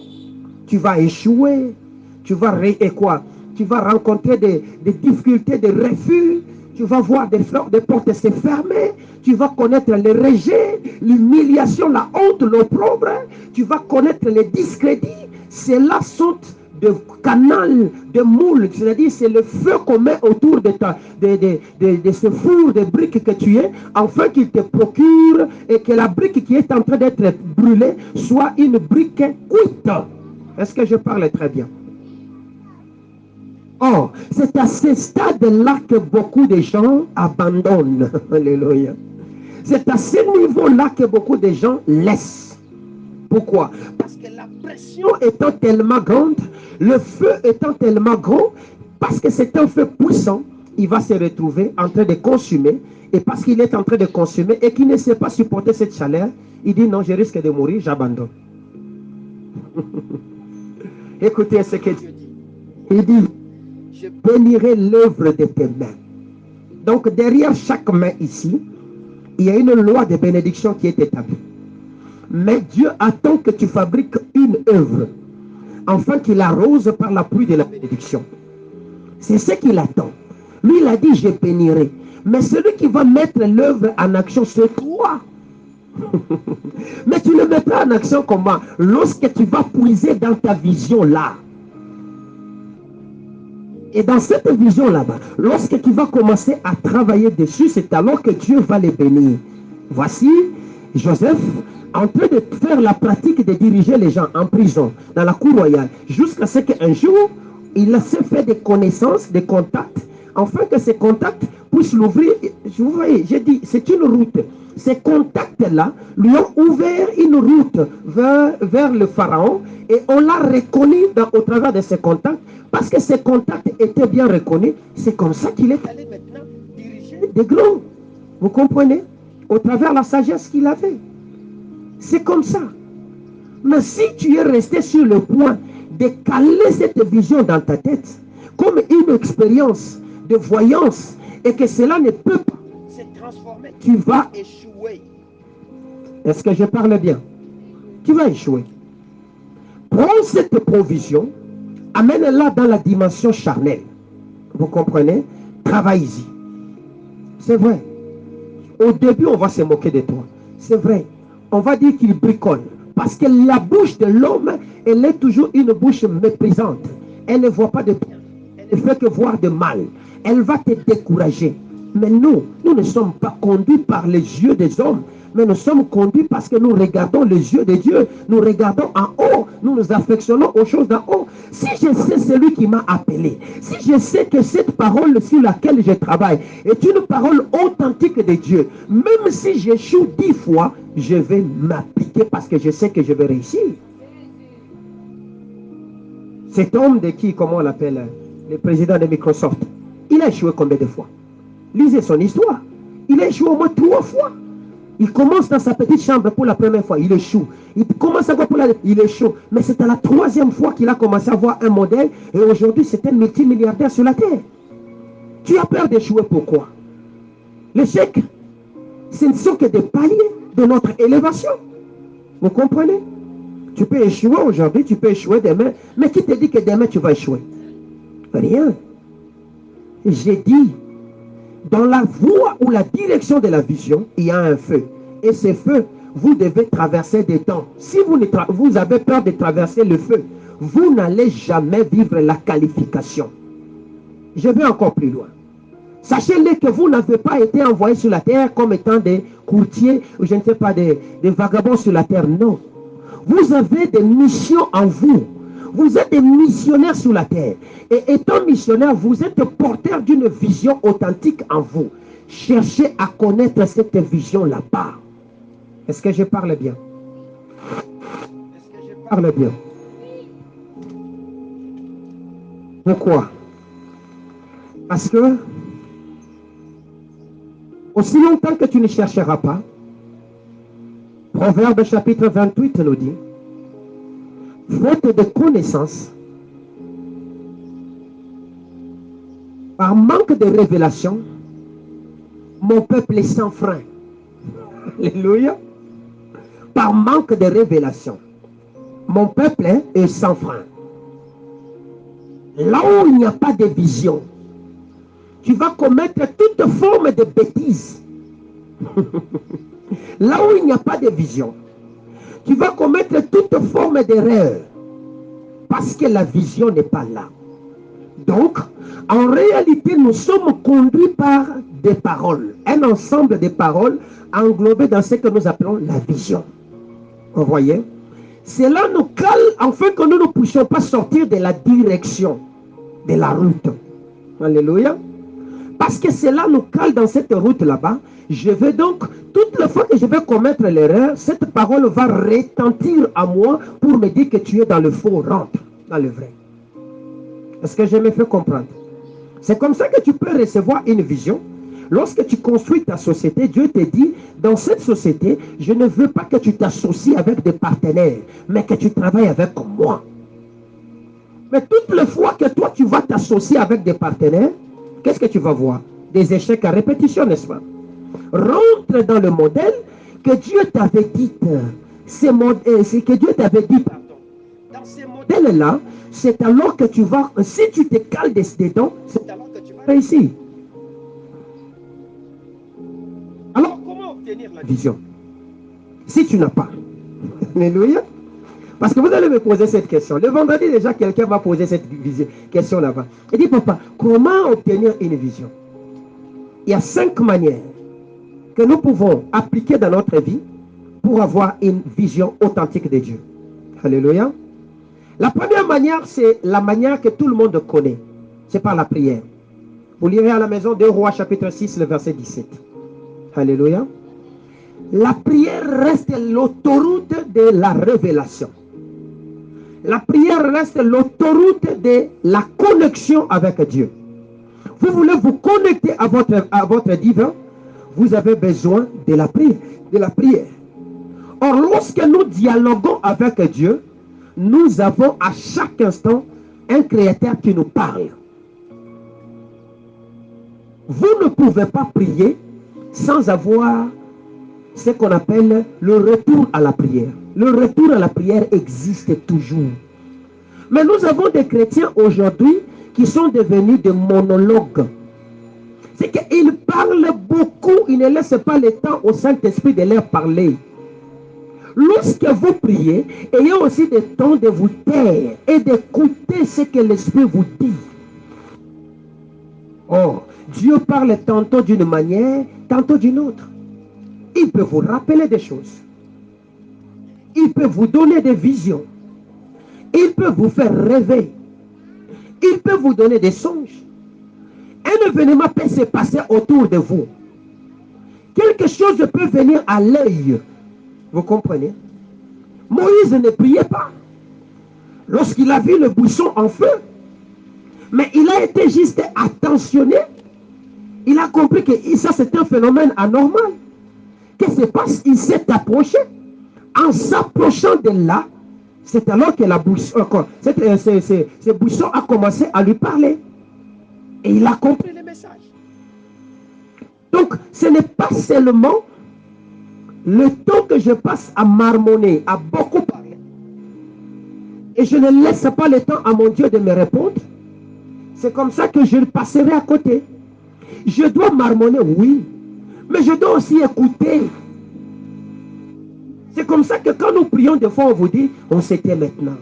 tu vas échouer. Tu vas rencontrer des difficultés, des refus. Tu vas voir des portes se fermer. Tu vas connaître le rejet, l'humiliation, la honte, l'opprobre. Tu vas connaître les discrédits. C'est la sorte de canal, de moule, c'est-à-dire c'est le feu qu'on met autour de ce four de briques que tu es, afin qu'il te procure et que la brique qui est en train d'être brûlée soit une brique cuite. Est-ce que je parle très bien? Oh, c'est à ce stade-là que beaucoup de gens abandonnent. Alléluia. C'est à ce niveau-là que beaucoup de gens laissent. Pourquoi? Parce que la pression étant tellement grande, le feu étant tellement grand, parce que c'est un feu puissant, il va se retrouver en train de consumer, et parce qu'il est en train de consommer et qu'il ne sait pas supporter cette chaleur, il dit non, je risque de mourir, j'abandonne. Écoutez ce que Dieu dit. Il dit, je bénirai l'œuvre de tes mains. Donc derrière chaque main ici, il y a une loi de bénédiction qui est établie. Mais Dieu attend que tu fabriques une œuvre, afin qu'il arrose par la pluie de la bénédiction. C'est ce qu'il attend. Lui, il a dit, je bénirai. Mais celui qui va mettre l'œuvre en action, c'est toi. Mais tu le mettras en action comment? Lorsque tu vas puiser dans ta vision là. Et dans cette vision là-bas, lorsque tu vas commencer à travailler dessus, c'est alors que Dieu va les bénir. Voici Joseph en train de faire la pratique de diriger les gens en prison, dans la cour royale, jusqu'à ce qu'un jour, il s'est fait des connaissances, des contacts, afin que ces contacts puissent l'ouvrir. Vous voyez, j'ai dit, c'est une route. Ces contacts-là lui ont ouvert une route vers le pharaon, et on l'a reconnu au travers de ces contacts, parce que ces contacts étaient bien reconnus. C'est comme ça qu'il est allé maintenant diriger des grands. Vous comprenez? Au travers la sagesse qu'il avait. C'est comme ça. Mais si tu es resté sur le point de caler cette vision dans ta tête, comme une expérience de voyance, et que cela ne peut pas se transformer, tu vas échouer. Est-ce que je parle bien? Tu vas échouer. Prends cette provision, amène-la dans la dimension charnelle. Vous comprenez? Travaille-y. C'est vrai. Au début, on va se moquer de toi. C'est vrai. On va dire qu'il bricole. Parce que la bouche de l'homme, elle est toujours une bouche méprisante. Elle ne voit pas de bien. Elle ne fait que voir de mal. Elle va te décourager. Mais nous ne sommes pas conduits par les yeux des hommes, mais nous sommes conduits parce que nous regardons les yeux de Dieu. Nous regardons en haut, nous nous affectionnons aux choses d'en haut. Si je sais celui qui m'a appelé, si je sais que cette parole sur laquelle je travaille est une parole authentique de Dieu, même si j'échoue 10 fois, je vais m'appliquer parce que je sais que je vais réussir. Cet homme de qui, comment on l'appelle, le président de Microsoft, il a échoué combien de fois? Lisez son histoire. Il a échoué au moins 3 fois. Il commence dans sa petite chambre pour la première fois, il échoue. Il commence à voir pour il échoue. Mais c'est à la 3e fois qu'il a commencé à voir un modèle. Et aujourd'hui, c'est un multimilliardaire sur la terre. Tu as peur d'échouer, pourquoi? L'échec, ce ne sont que des paliers de notre élévation. Vous comprenez? Tu peux échouer aujourd'hui, tu peux échouer demain. Mais qui te dit que demain tu vas échouer? Rien. J'ai dit, dans la voie ou la direction de la vision, il y a un feu. Et ce feu, vous devez traverser des temps. Si vous avez peur de traverser le feu, vous n'allez jamais vivre la qualification. Je vais encore plus loin. Sachez-le que vous n'avez pas été envoyés sur la terre comme étant des courtiers, ou je ne sais pas, des vagabonds sur la terre. Non. Vous avez des missions en vous. Vous êtes des missionnaires sur la terre. Et étant missionnaire, vous êtes porteur d'une vision authentique en vous. Cherchez à connaître cette vision là-bas. Est-ce que je parle bien? Est-ce que je parle bien? Pourquoi? Parce que aussi longtemps que tu ne chercheras pas, Proverbe chapitre 28 nous dit, faute de connaissance, par manque de révélation, mon peuple est sans frein. Alléluia. Par manque de révélation, mon peuple est sans frein. Là où il n'y a pas de vision, tu vas commettre toute forme de bêtises. Là où il n'y a pas de vision, tu vas commettre toute forme d'erreur. Parce que la vision n'est pas là. Donc, en réalité, nous sommes conduits par des paroles. Un ensemble de paroles englobées dans ce que nous appelons la vision. Vous voyez? Cela nous cale afin que nous ne puissions pas sortir de la direction de la route. Alléluia. Parce que cela nous cale dans cette route là-bas. Je vais donc, toute la fois que je vais commettre l'erreur, cette parole va retentir à moi pour me dire que tu es dans le faux, rentre dans le vrai. Est-ce que je me fais comprendre? C'est comme ça que tu peux recevoir une vision. Lorsque tu construis ta société, Dieu te dit, dans cette société, je ne veux pas que tu t'associes avec des partenaires, mais que tu travailles avec moi. Mais toutes les fois que toi, tu vas t'associer avec des partenaires, qu'est-ce que tu vas voir? Des échecs à répétition, n'est-ce pas? Rentre dans le modèle que Dieu t'avait dit. C'est que Dieu t'avait dit, pardon. Dans ces modèles-là, c'est alors que tu vas, si tu te cales dedans, c'est alors que tu vas réussir. Alors, comment obtenir la vision? Si tu n'as pas. Alléluia. Parce que vous allez me poser cette question. Le vendredi, déjà, quelqu'un va poser cette question là-bas. Il dit, papa, comment obtenir une vision? Il y a 5 manières que nous pouvons appliquer dans notre vie pour avoir une vision authentique de Dieu. Alléluia. La première manière, c'est la manière que tout le monde connaît. C'est par la prière. Vous lirez à la maison 2 Rois chapitre 6, le verset 17. Alléluia. La prière reste l'autoroute de la révélation. La prière reste l'autoroute de la connexion avec Dieu. Vous voulez vous connecter à votre divin, vous avez besoin de la prière. Or, lorsque nous dialoguons avec Dieu, nous avons à chaque instant un créateur qui nous parle. Vous ne pouvez pas prier sans avoir ce qu'on appelle le retour à la prière. Le retour à la prière existe toujours. Mais nous avons des chrétiens aujourd'hui qui sont devenus des monologues. C'est qu'ils parlent beaucoup, ils ne laissent pas le temps au Saint-Esprit de leur parler. Lorsque vous priez, ayez aussi le temps de vous taire et d'écouter ce que l'Esprit vous dit. Or, Dieu parle tantôt d'une manière, tantôt d'une autre. Il peut vous rappeler des choses. Il peut vous donner des visions. Il peut vous faire rêver. Il peut vous donner des songes. Un événement peut se passer autour de vous. Quelque chose peut venir à l'œil. Vous comprenez? Moïse ne priait pas. Lorsqu'il a vu le buisson en feu, mais il a été juste attentionné. Il a compris que ça c'est un phénomène anormal. Qu'est-ce qui se passe? Il s'est approché. En s'approchant de là, c'est alors que ce buisson a commencé à lui parler. Et il a compris le message. Donc, ce n'est pas seulement le temps que je passe à marmonner, à beaucoup parler. Et je ne laisse pas le temps à mon Dieu de me répondre. C'est comme ça que je le passerai à côté. Je dois marmonner, oui. Mais je dois aussi écouter. C'est comme ça que quand nous prions, des fois on vous dit, on s'était maintenant.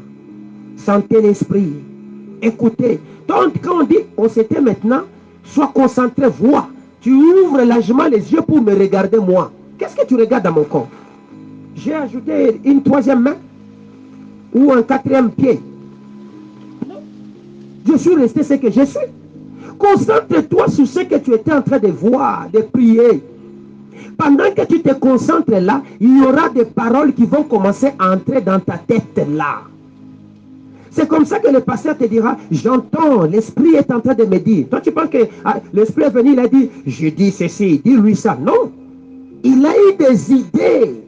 Sentez l'esprit. Écoutez. Donc quand on dit, on s'était maintenant, sois concentré, vois. Tu ouvres largement les yeux pour me regarder moi. Qu'est-ce que tu regardes dans mon corps? J'ai ajouté une troisième main ou un quatrième pied. Non. Je suis resté ce que je suis. Concentre-toi sur ce que tu étais en train de voir, de prier. Pendant que tu te concentres là, il y aura des paroles qui vont commencer à entrer dans ta tête là. C'est comme ça que le pasteur te dira, j'entends, l'esprit est en train de me dire. Toi tu penses que l'esprit est venu, il a dit, je dis ceci, dis-lui ça. Non. Il a eu des idées,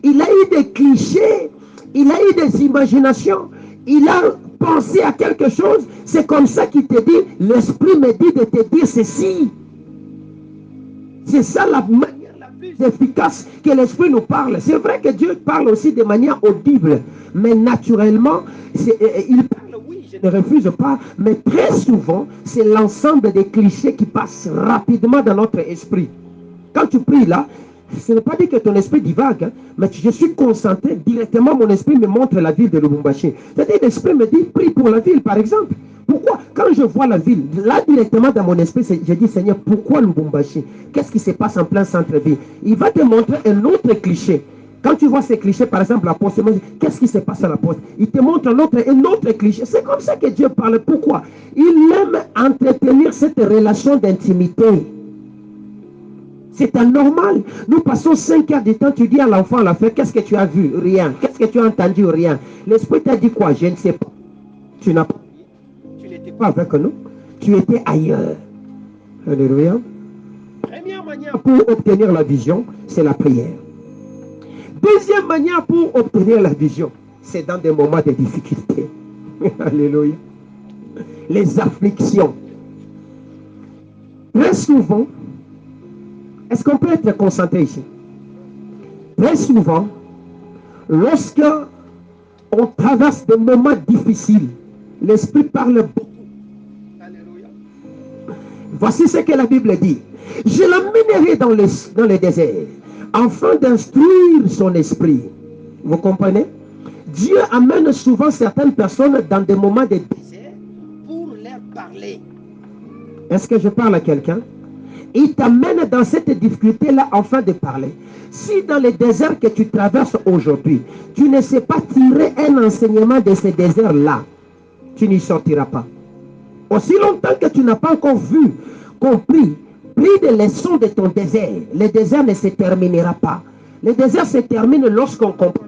il a eu des clichés, il a eu des imaginations, il a pensé à quelque chose. C'est comme ça qu'il te dit, l'esprit me dit de te dire ceci. C'est ça la manière la plus efficace que l'esprit nous parle. C'est vrai que Dieu parle aussi de manière audible, mais naturellement, il parle, oui, je ne refuse pas, mais très souvent, c'est l'ensemble des clichés qui passent rapidement dans notre esprit. Quand tu pries là, ce n'est pas dit que ton esprit divague, hein, mais je suis concentré, directement mon esprit me montre la ville de Lubumbashi. C'est-à-dire l'esprit me dit, prie pour la ville par exemple. Pourquoi? Quand je vois la ville, là directement dans mon esprit, je dis Seigneur, pourquoi Lubumbashi? Qu'est-ce qui se passe en plein centre-ville? Il va te montrer un autre cliché. Quand tu vois ces clichés, par exemple, la poste, qu'est-ce qui se passe à la poste? Il te montre un autre cliché. C'est comme ça que Dieu parle. Pourquoi? Il aime entretenir cette relation d'intimité. C'est anormal. Nous passons 5 heures de temps, tu dis à l'enfant à la fin, qu'est-ce que tu as vu? Rien. Qu'est-ce que tu as entendu? Rien. L'esprit t'a dit quoi? Je ne sais pas. Tu n'as pas. Tu n'étais pas avec nous. Tu étais ailleurs. Alléluia. Première manière pour obtenir la vision, c'est la prière. Deuxième manière pour obtenir la vision, c'est dans des moments de difficulté. Alléluia. Les afflictions. Très souvent, est-ce qu'on peut être concentré ici? Très souvent, lorsque on traverse des moments difficiles, l'Esprit parle beaucoup. Alléluia. Voici ce que la Bible dit. Je l'emmènerai dans le désert, afin d'instruire son esprit. Vous comprenez? Dieu amène souvent certaines personnes dans des moments de désert pour leur parler. Est-ce que je parle à quelqu'un? Il t'amène dans cette difficulté-là afin de parler. Si dans le désert que tu traverses aujourd'hui, tu ne sais pas tirer un enseignement de ce désert-là, tu n'y sortiras pas. Aussi longtemps que tu n'as pas encore vu, compris, pris des leçons de ton désert, le désert ne se terminera pas. Le désert se termine lorsqu'on comprend.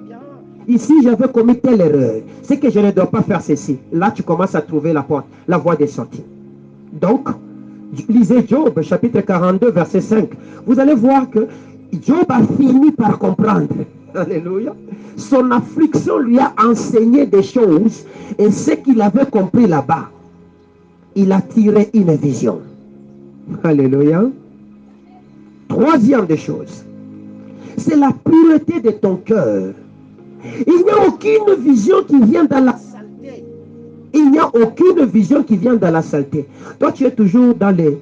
Ici, j'avais commis telle erreur. C'est que je ne dois pas faire ceci. Là, tu commences à trouver la porte, la voie de sortie. Donc, lisez Job, chapitre 42, verset 5. Vous allez voir que Job a fini par comprendre. Alléluia. Son affliction lui a enseigné des choses. Et ce qu'il avait compris là-bas, il a tiré une vision. Alléluia. Troisième des choses, c'est la pureté de ton cœur. Il n'y a aucune vision qui vient dans la saleté. Il n'y a aucune vision qui vient dans la saleté. Toi, tu es toujours dans les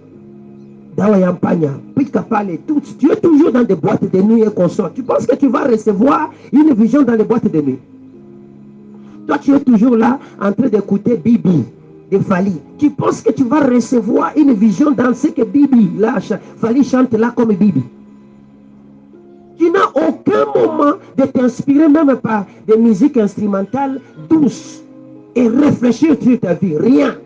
Dawayampanya, tu es toujours dans des boîtes de nuit et consorts. Tu penses que tu vas recevoir une vision dans les boîtes de nuit. Toi, tu es toujours là en train d'écouter Bibi. de Fali. Tu penses que tu vas recevoir une vision dans ce que Bibi, là, Fali chante là comme Bibi. Tu n'as aucun moment de t'inspirer même par des musiques instrumentales douces et réfléchir sur ta vie. Rien.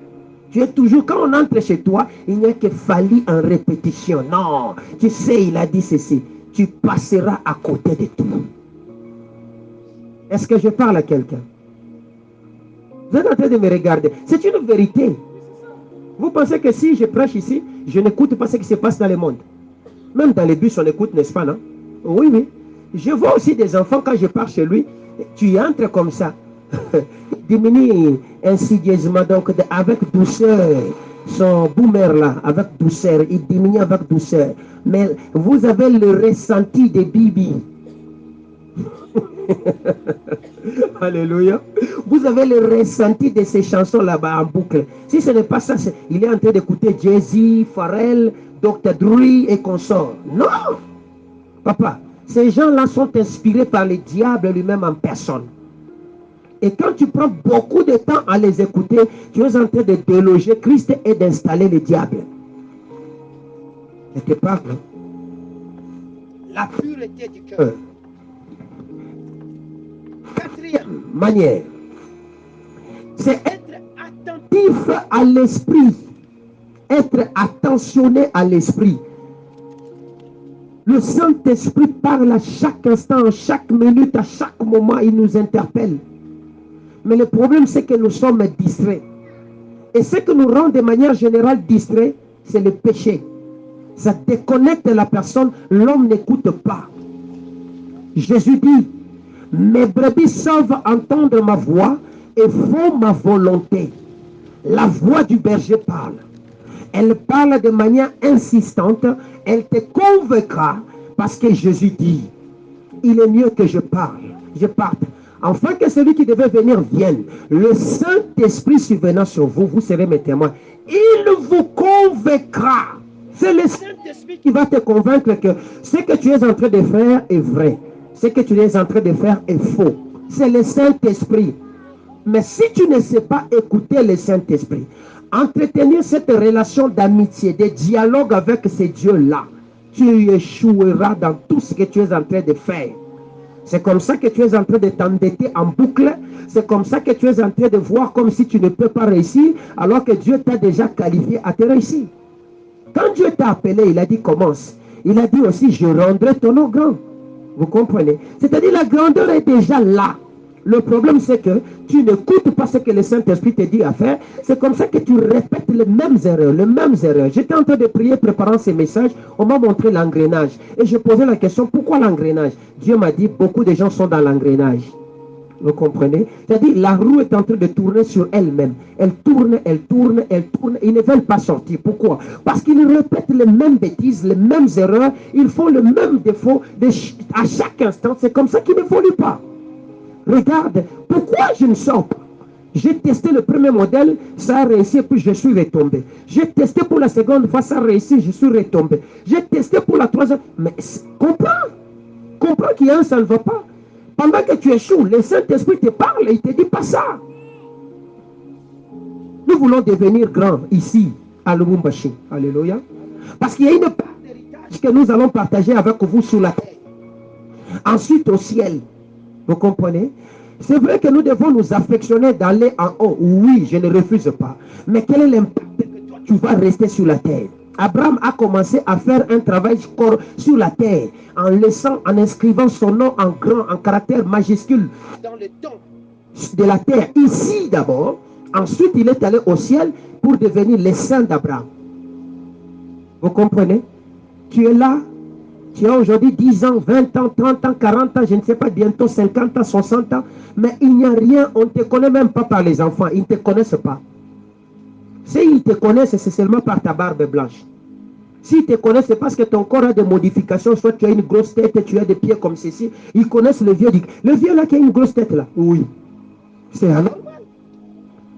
Tu es toujours, quand on entre chez toi, il n'y a que Fali en répétition. Non, tu sais, il a dit ceci. Tu passeras à côté de tout. Est-ce que je parle à quelqu'un? Vous êtes en train de me regarder. C'est une vérité. Vous pensez que si je prêche ici, je n'écoute pas ce qui se passe dans le monde? Même dans les bus, on écoute, n'est-ce pas, non? Oui, oui. Je vois aussi des enfants quand je pars chez lui. Tu entres comme ça. Diminue insidieusement, donc avec douceur. Son boomer là, avec douceur. Il diminue avec douceur. Mais vous avez le ressenti de Bibi. Alléluia. Vous avez le ressenti de ces chansons là-bas en boucle. Si ce n'est pas ça, il est en train d'écouter Jay-Z, Pharrell, Dr. Dre et consorts. Non! Papa, ces gens-là sont inspirés par le diable lui-même en personne. Et quand tu prends beaucoup de temps à les écouter, tu es en train de déloger Christ et d'installer le diable. Je te parle. La pureté du cœur. Quatrième manière, c'est être attentif à l'esprit. Être attentionné à l'esprit. Le Saint-Esprit parle à chaque instant, à chaque minute, à chaque moment, il nous interpelle. Mais le problème, c'est que nous sommes distraits. Et ce que nous rend de manière générale distraits, c'est le péché. Ça déconnecte la personne, l'homme n'écoute pas. Jésus dit, mes brebis savent entendre ma voix et font ma volonté. La voix du berger parle. Elle parle de manière insistante. Elle te convaincra parce que Jésus dit, il est mieux que je parte. Afin que celui qui devait venir vienne. Le Saint-Esprit survenant sur vous, vous serez mes témoins. Il vous convaincra. C'est le Saint-Esprit qui va te convaincre que ce que tu es en train de faire est vrai. Ce que tu es en train de faire est faux. C'est le Saint-Esprit. Mais si tu ne sais pas écouter le Saint-Esprit, entretenir cette relation d'amitié, de dialogue avec ces dieux-là, tu échoueras dans tout ce que tu es en train de faire. C'est comme ça que tu es en train de t'endetter en boucle. C'est comme ça que tu es en train de voir comme si tu ne peux pas réussir, alors que Dieu t'a déjà qualifié à te réussir. Quand Dieu t'a appelé, il a dit commence. Il a dit aussi, je rendrai ton nom grand. Vous comprenez? C'est-à-dire la grandeur est déjà là. Le problème, c'est que tu n'écoutes pas ce que le Saint-Esprit te dit à faire. C'est comme ça que tu répètes les mêmes erreurs. J'étais en train de prier, préparant ces messages. On m'a montré l'engrenage. Et je posais la question, pourquoi l'engrenage? Dieu m'a dit, beaucoup de gens sont dans l'engrenage. Vous comprenez? C'est-à-dire, la roue est en train de tourner sur elle-même. Elle tourne. Ils ne veulent pas sortir. Pourquoi? Parce qu'ils répètent les mêmes bêtises, les mêmes erreurs. Ils font le même défaut à chaque instant. C'est comme ça qu'ils n'évoluent pas. Regarde, pourquoi je ne sors pas? J'ai testé le premier modèle, ça a réussi, puis je suis retombé. J'ai testé pour la seconde fois, ça a réussi, je suis retombé. J'ai testé pour la troisième. Mais comprends qu'il y a un, ça ne va pas. Pendant que tu échoues, le Saint-Esprit te parle et il te dit pas ça. Nous voulons devenir grands ici, à Lubumbashi. Alléluia. Parce qu'il y a une part d'héritage que nous allons partager avec vous sur la terre. Ensuite au ciel. Vous comprenez? C'est vrai que nous devons nous affectionner d'aller en haut. Oui, je ne refuse pas. Mais quel est l'impact que toi, tu vas rester sur la terre? Abraham a commencé à faire un travail sur la terre en inscrivant son nom en grand, en caractère majuscule dans le temps de la terre. Ici d'abord. Ensuite, il est allé au ciel pour devenir le saint d'Abraham. Vous comprenez? Tu es là. Tu as aujourd'hui 10 ans, 20 ans, 30 ans, 40 ans, je ne sais pas, bientôt 50 ans, 60 ans. Mais il n'y a rien, on ne te connaît même pas par les enfants. Ils ne te connaissent pas. S'ils te connaissent, c'est seulement par ta barbe blanche. S'ils te connaissent, c'est parce que ton corps a des modifications. Soit tu as une grosse tête, tu as des pieds comme ceci. Ils connaissent le vieux. Le vieux là qui a une grosse tête là. Oui. C'est anormal.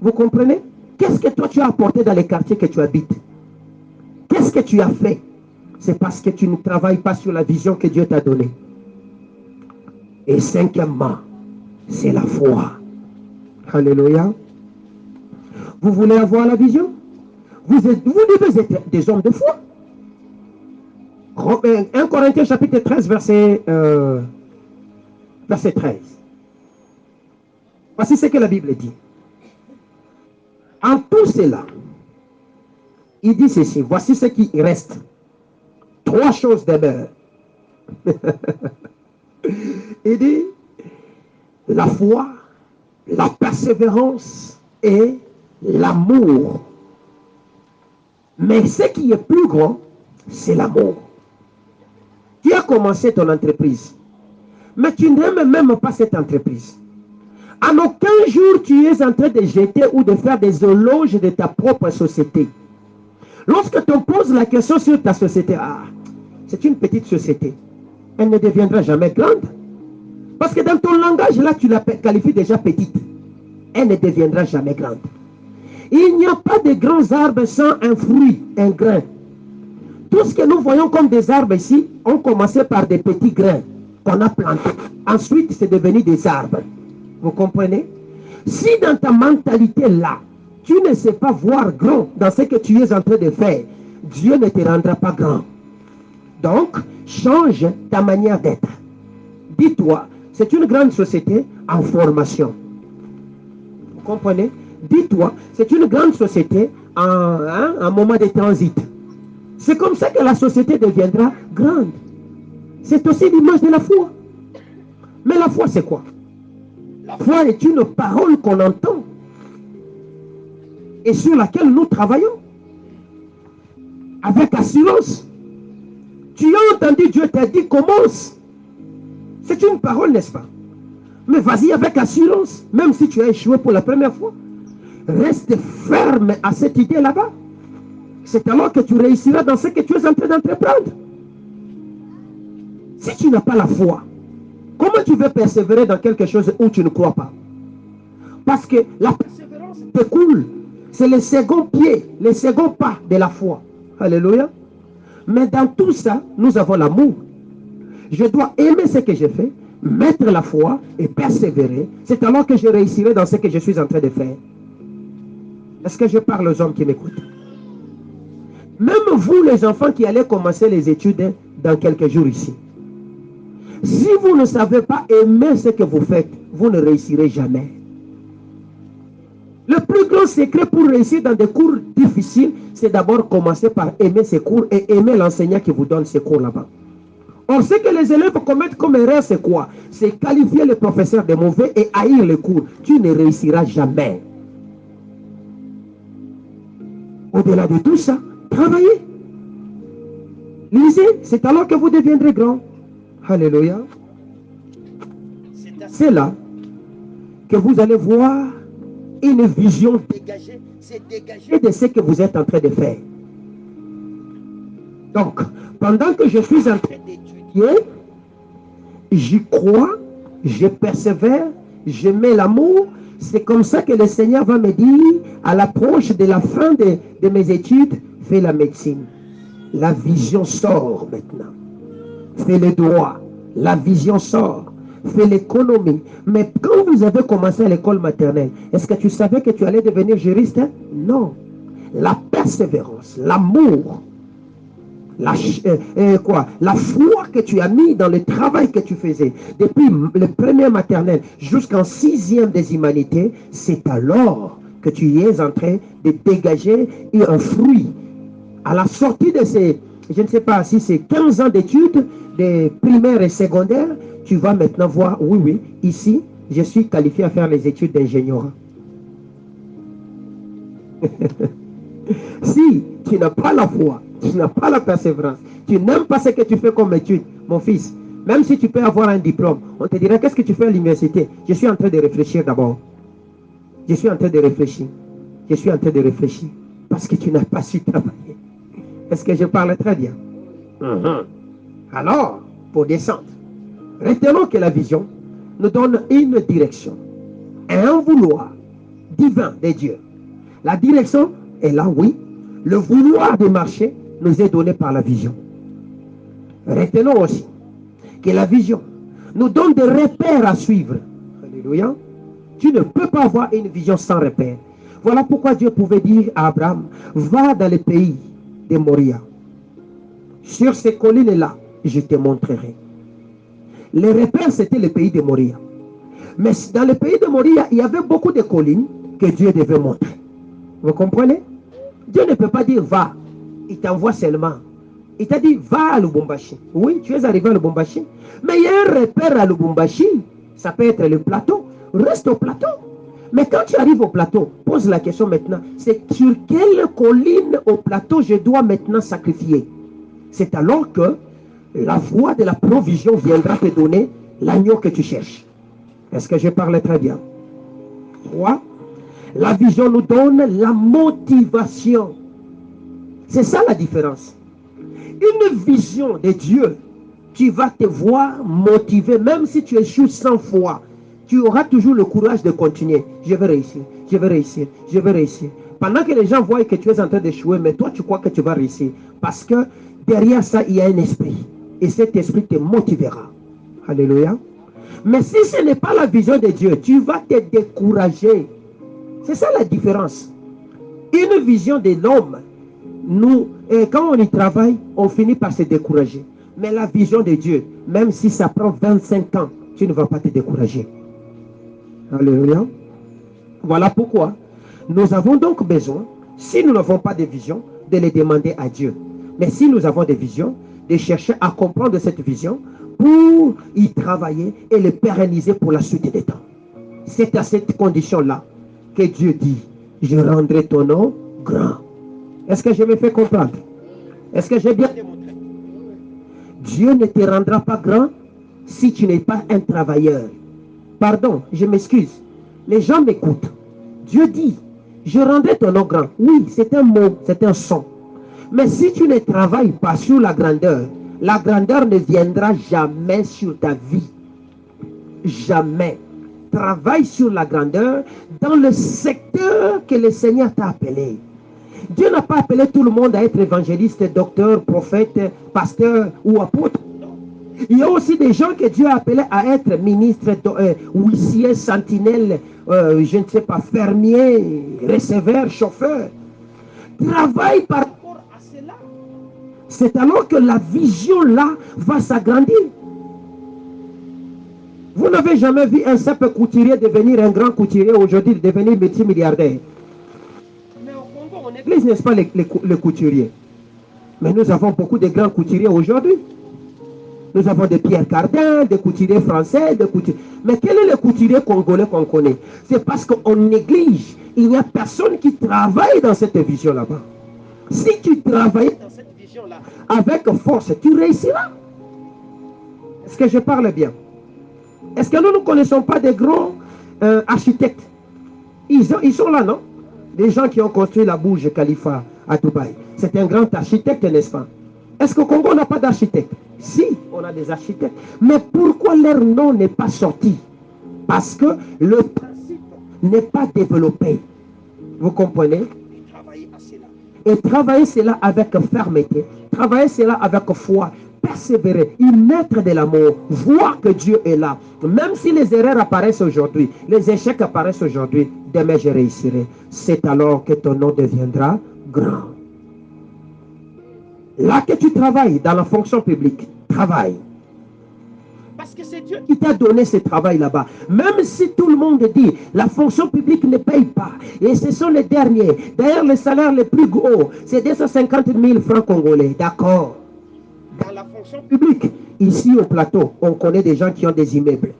Vous comprenez? Qu'est-ce que toi tu as apporté dans les quartiers que tu habites? Qu'est-ce que tu as fait? C'est parce que tu ne travailles pas sur la vision que Dieu t'a donnée. Et cinquièmement, c'est la foi. Alléluia. Vous voulez avoir la vision? Vous devez être des hommes de foi. 1 Corinthiens chapitre 13, verset 13. Voici ce que la Bible dit. En tout cela, il dit ceci. Voici ce qui reste. 3 choses demeurent. Il dit la foi, la persévérance et l'amour. Mais ce qui est plus grand, c'est l'amour. Tu as commencé ton entreprise, mais tu n'aimes même pas cette entreprise. En aucun jour, tu es en train de jeter ou de faire des éloges de ta propre société. Lorsque tu poses la question sur ta société, c'est une petite société. Elle ne deviendra jamais grande. Parce que dans ton langage, là, tu la qualifies déjà petite. Elle ne deviendra jamais grande. Il n'y a pas de grands arbres sans un fruit, un grain. Tout ce que nous voyons comme des arbres ici, ont commencé par des petits grains qu'on a plantés. Ensuite, c'est devenu des arbres. Vous comprenez? Si dans ta mentalité là, tu ne sais pas voir grand dans ce que tu es en train de faire, Dieu ne te rendra pas grand. Donc, change ta manière d'être. Dis-toi, c'est une grande société en formation. Vous comprenez? Dis-toi, c'est une grande société en moment de transit. C'est comme ça que la société deviendra grande. C'est aussi l'image de la foi. Mais la foi, c'est quoi? La foi est une parole qu'on entend et sur laquelle nous travaillons avec assurance. Tu as entendu, Dieu t'a dit, commence. C'est une parole, n'est-ce pas? Mais vas-y avec assurance, même si tu as échoué pour la première fois. Reste ferme à cette idée là-bas. C'est alors que tu réussiras dans ce que tu es en train d'entreprendre. Si tu n'as pas la foi, comment tu veux persévérer dans quelque chose où tu ne crois pas? Parce que la persévérance découle. C'est le second pied, le second pas de la foi. Alléluia. Mais dans tout ça, nous avons l'amour. Je dois aimer ce que j'ai fait, mettre la foi et persévérer. C'est alors que je réussirai dans ce que je suis en train de faire. Est-ce que je parle aux hommes qui m'écoutent? Même vous, les enfants qui allez commencer les études dans quelques jours ici. Si vous ne savez pas aimer ce que vous faites, vous ne réussirez jamais. Le plus grand secret pour réussir dans des cours difficiles, c'est d'abord commencer par aimer ces cours et aimer l'enseignant qui vous donne ces cours là-bas. Or, ce que les élèves commettent comme erreur, c'est quoi? C'est qualifier le professeur de mauvais et haïr les cours. Tu ne réussiras jamais. Au-delà de tout ça, travaillez. Lisez, c'est alors que vous deviendrez grand. Alléluia. C'est là que vous allez voir une vision dégagée. C'est dégagé de ce que vous êtes en train de faire. Donc, pendant que je suis en train d'étudier, j'y crois, je persévère, je mets l'amour. C'est comme ça que le Seigneur va me dire, à l'approche de la fin de mes études, fais la médecine. La vision sort maintenant. Fais le droit. La vision sort. Fais l'économie. Mais quand vous avez commencé à l'école maternelle, est-ce que tu savais que tu allais devenir juriste? Non. La persévérance, l'amour, la foi que tu as mis dans le travail que tu faisais depuis le premier maternel jusqu'en 6e des humanités, c'est alors que tu es en train de dégager un fruit. À la sortie de ces, je ne sais pas si c'est 15 ans d'études, de primaire et secondaire, tu vas maintenant voir, oui, ici, je suis qualifié à faire les études d'ingénieur. Si tu n'as pas la foi, tu n'as pas la persévérance, tu n'aimes pas ce que tu fais comme étude, mon fils, même si tu peux avoir un diplôme, on te dira, qu'est-ce que tu fais à l'université? Je suis en train de réfléchir d'abord. Je suis en train de réfléchir. Je suis en train de réfléchir. Parce que tu n'as pas su travailler. Est-ce que je parle très bien? Alors, pour descendre, retenons que la vision nous donne une direction, un vouloir divin de Dieu. La direction est là, oui. Le vouloir de marcher nous est donné par la vision. Retenons aussi que la vision nous donne des repères à suivre. Alléluia. Tu ne peux pas avoir une vision sans repères. Voilà pourquoi Dieu pouvait dire à Abraham, va dans le pays de Moria. Sur ces collines-là, je te montrerai. Les repères, c'était le pays de Moria. Mais dans le pays de Moria, il y avait beaucoup de collines que Dieu devait montrer. Vous comprenez? Dieu ne peut pas dire va. Il t'envoie seulement. Il t'a dit va à Lubumbashi. Oui, tu es arrivé à Lubumbashi. Mais il y a un repère à Lubumbashi. Ça peut être le plateau. Reste au plateau. Mais quand tu arrives au plateau, pose la question maintenant. C'est sur quelle colline au plateau je dois maintenant sacrifier? C'est alors que la voie de la provision viendra te donner l'agneau que tu cherches. Est-ce que je parle très bien? 3. La vision nous donne la motivation. C'est ça la différence. Une vision de Dieu, tu vas te voir motivé, même si tu échoues 100 fois. Tu auras toujours le courage de continuer. Je vais réussir, je vais réussir, je vais réussir. Pendant que les gens voient que tu es en train d'échouer, mais toi tu crois que tu vas réussir. Parce que derrière ça, il y a un esprit. Et cet esprit te motivera. Alléluia. Mais si ce n'est pas la vision de Dieu, tu vas te décourager. C'est ça la différence. Une vision de l'homme, nous, quand on y travaille, on finit par se décourager. Mais la vision de Dieu, même si ça prend 25 ans, tu ne vas pas te décourager. Alléluia. Voilà pourquoi nous avons donc besoin, si nous n'avons pas de vision, de les demander à Dieu. Mais si nous avons des visions, de chercher à comprendre cette vision pour y travailler et le pérenniser pour la suite des temps. C'est à cette condition-là que Dieu dit, je rendrai ton nom grand. Est-ce que je me fais comprendre? Est-ce que j'ai bien démontré? Dieu ne te rendra pas grand si tu n'es pas un travailleur. Pardon, je m'excuse. Les gens m'écoutent. Dieu dit, je rendrai ton nom grand. Oui, c'est un mot, c'est un son. Mais si tu ne travailles pas sur la grandeur ne viendra jamais sur ta vie. Jamais. Travaille sur la grandeur dans le secteur que le Seigneur t'a appelé. Dieu n'a pas appelé tout le monde à être évangéliste, docteur, prophète, pasteur ou apôtre. Il y a aussi des gens que Dieu a appelés à être ministre, huissier, sentinelle, je ne sais pas, fermier, receveur, chauffeur. Travaille par rapport à cela. C'est alors que la vision là va s'agrandir. Vous n'avez jamais vu un simple couturier devenir un grand couturier aujourd'hui, devenir multimilliardaire. Mais au Congo, on église, n'est-ce pas, les couturiers? Mais nous avons beaucoup de grands couturiers aujourd'hui. Nous avons des Pierre Cardin, des couturiers français, des couturiers. Mais quel est le couturier congolais qu'on connaît? C'est parce qu'on néglige. Il n'y a personne qui travaille dans cette vision là-bas. Si tu travailles dans cette vision-là avec force, tu réussiras. Est-ce que je parle bien? Est-ce que nous ne connaissons pas des grands architectes? Ils sont là, non? Des gens qui ont construit la Burj Khalifa à Dubaï. C'est un grand architecte, n'est-ce pas? Est-ce qu'au Congo, on n'a pas d'architecte? Si, on a des architectes. Mais pourquoi leur nom n'est pas sorti? Parce que le principe n'est pas développé. Vous comprenez? Et travailler cela avec fermeté. Travailler cela avec foi. Persévérer. Y mettre de l'amour. Voir que Dieu est là. Même si les erreurs apparaissent aujourd'hui, les échecs apparaissent aujourd'hui, demain je réussirai. C'est alors que ton nom deviendra grand. Là que tu travailles dans la fonction publique, travaille. Parce que c'est Dieu qui t'a donné ce travail là-bas. Même si tout le monde dit, la fonction publique ne paye pas. Et ce sont les derniers. D'ailleurs, le salaire le plus gros, c'est 250 000 francs congolais. D'accord. Dans la fonction publique, ici au plateau, on connaît des gens qui ont des immeubles.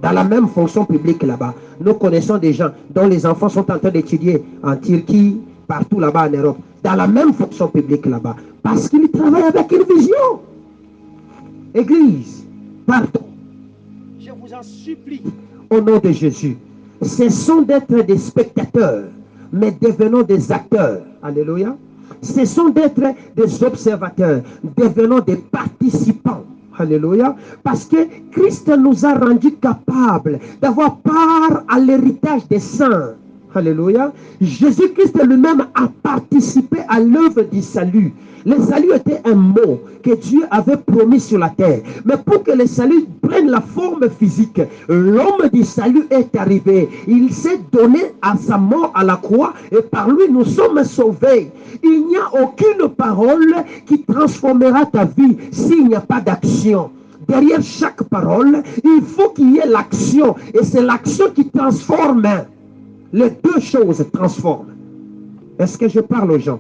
Dans la même fonction publique là-bas, nous connaissons des gens dont les enfants sont en train d'étudier en Turquie, partout là-bas en Europe. Dans la même fonction publique là-bas. Parce qu'ils travaillent avec une vision. Église, pardon. Je vous en supplie. Au nom de Jésus. Cessons d'être des spectateurs, mais devenons des acteurs. Alléluia. Cessons d'être des observateurs, devenons des participants. Alléluia. Parce que Christ nous a rendus capables d'avoir part à l'héritage des saints. Alléluia. Jésus-Christ lui-même a participé à l'œuvre du salut. Le salut était un mot que Dieu avait promis sur la terre. Mais pour que le salut prenne la forme physique, l'homme du salut est arrivé. Il s'est donné à sa mort à la croix et par lui nous sommes sauvés. Il n'y a aucune parole qui transformera ta vie s'il n'y a pas d'action. Derrière chaque parole, il faut qu'il y ait l'action. Et c'est l'action qui transforme. Les deux choses transforment. Est-ce que je parle aux gens?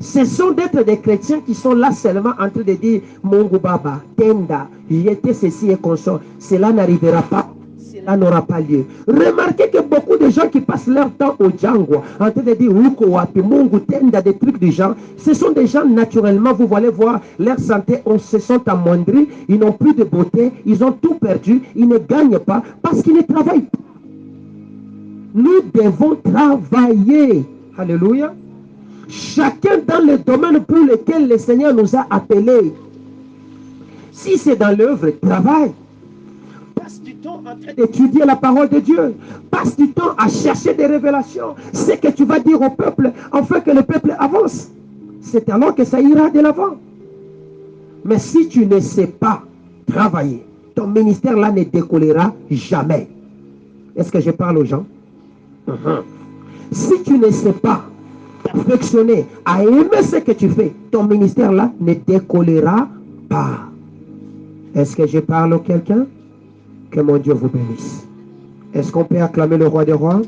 Ce sont d'être des chrétiens qui sont là seulement en train de dire Mungu Baba, Tenda, j'étais ceci et consort. Cela n'arrivera pas. Cela n'aura pas lieu. Remarquez que beaucoup de gens qui passent leur temps au Django en train de dire Uko Wapi, Mungu Tenda, des trucs du genre, ce sont des gens naturellement, vous allez voir, leur santé se sont amoindris, ils n'ont plus de beauté, ils ont tout perdu, ils ne gagnent pas parce qu'ils ne travaillent pas. Nous devons travailler. Alléluia. Chacun dans le domaine pour lequel le Seigneur nous a appelés. Si c'est dans l'œuvre, travaille. Passe du temps en train d'étudier la parole de Dieu. Passe du temps à chercher des révélations. C'est que tu vas dire au peuple, afin que le peuple avance. C'est alors que ça ira de l'avant. Mais si tu ne sais pas travailler, ton ministère là ne décollera jamais. Est-ce que je parle aux gens? Si tu ne sais pas perfectionner, à aimer ce que tu fais, ton ministère là ne décollera pas. Est-ce que je parle à quelqu'un? Que mon Dieu vous bénisse. Est-ce qu'on peut acclamer le roi des rois?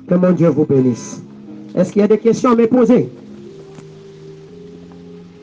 Que mon Dieu vous bénisse. Est-ce qu'il y a des questions à me poser?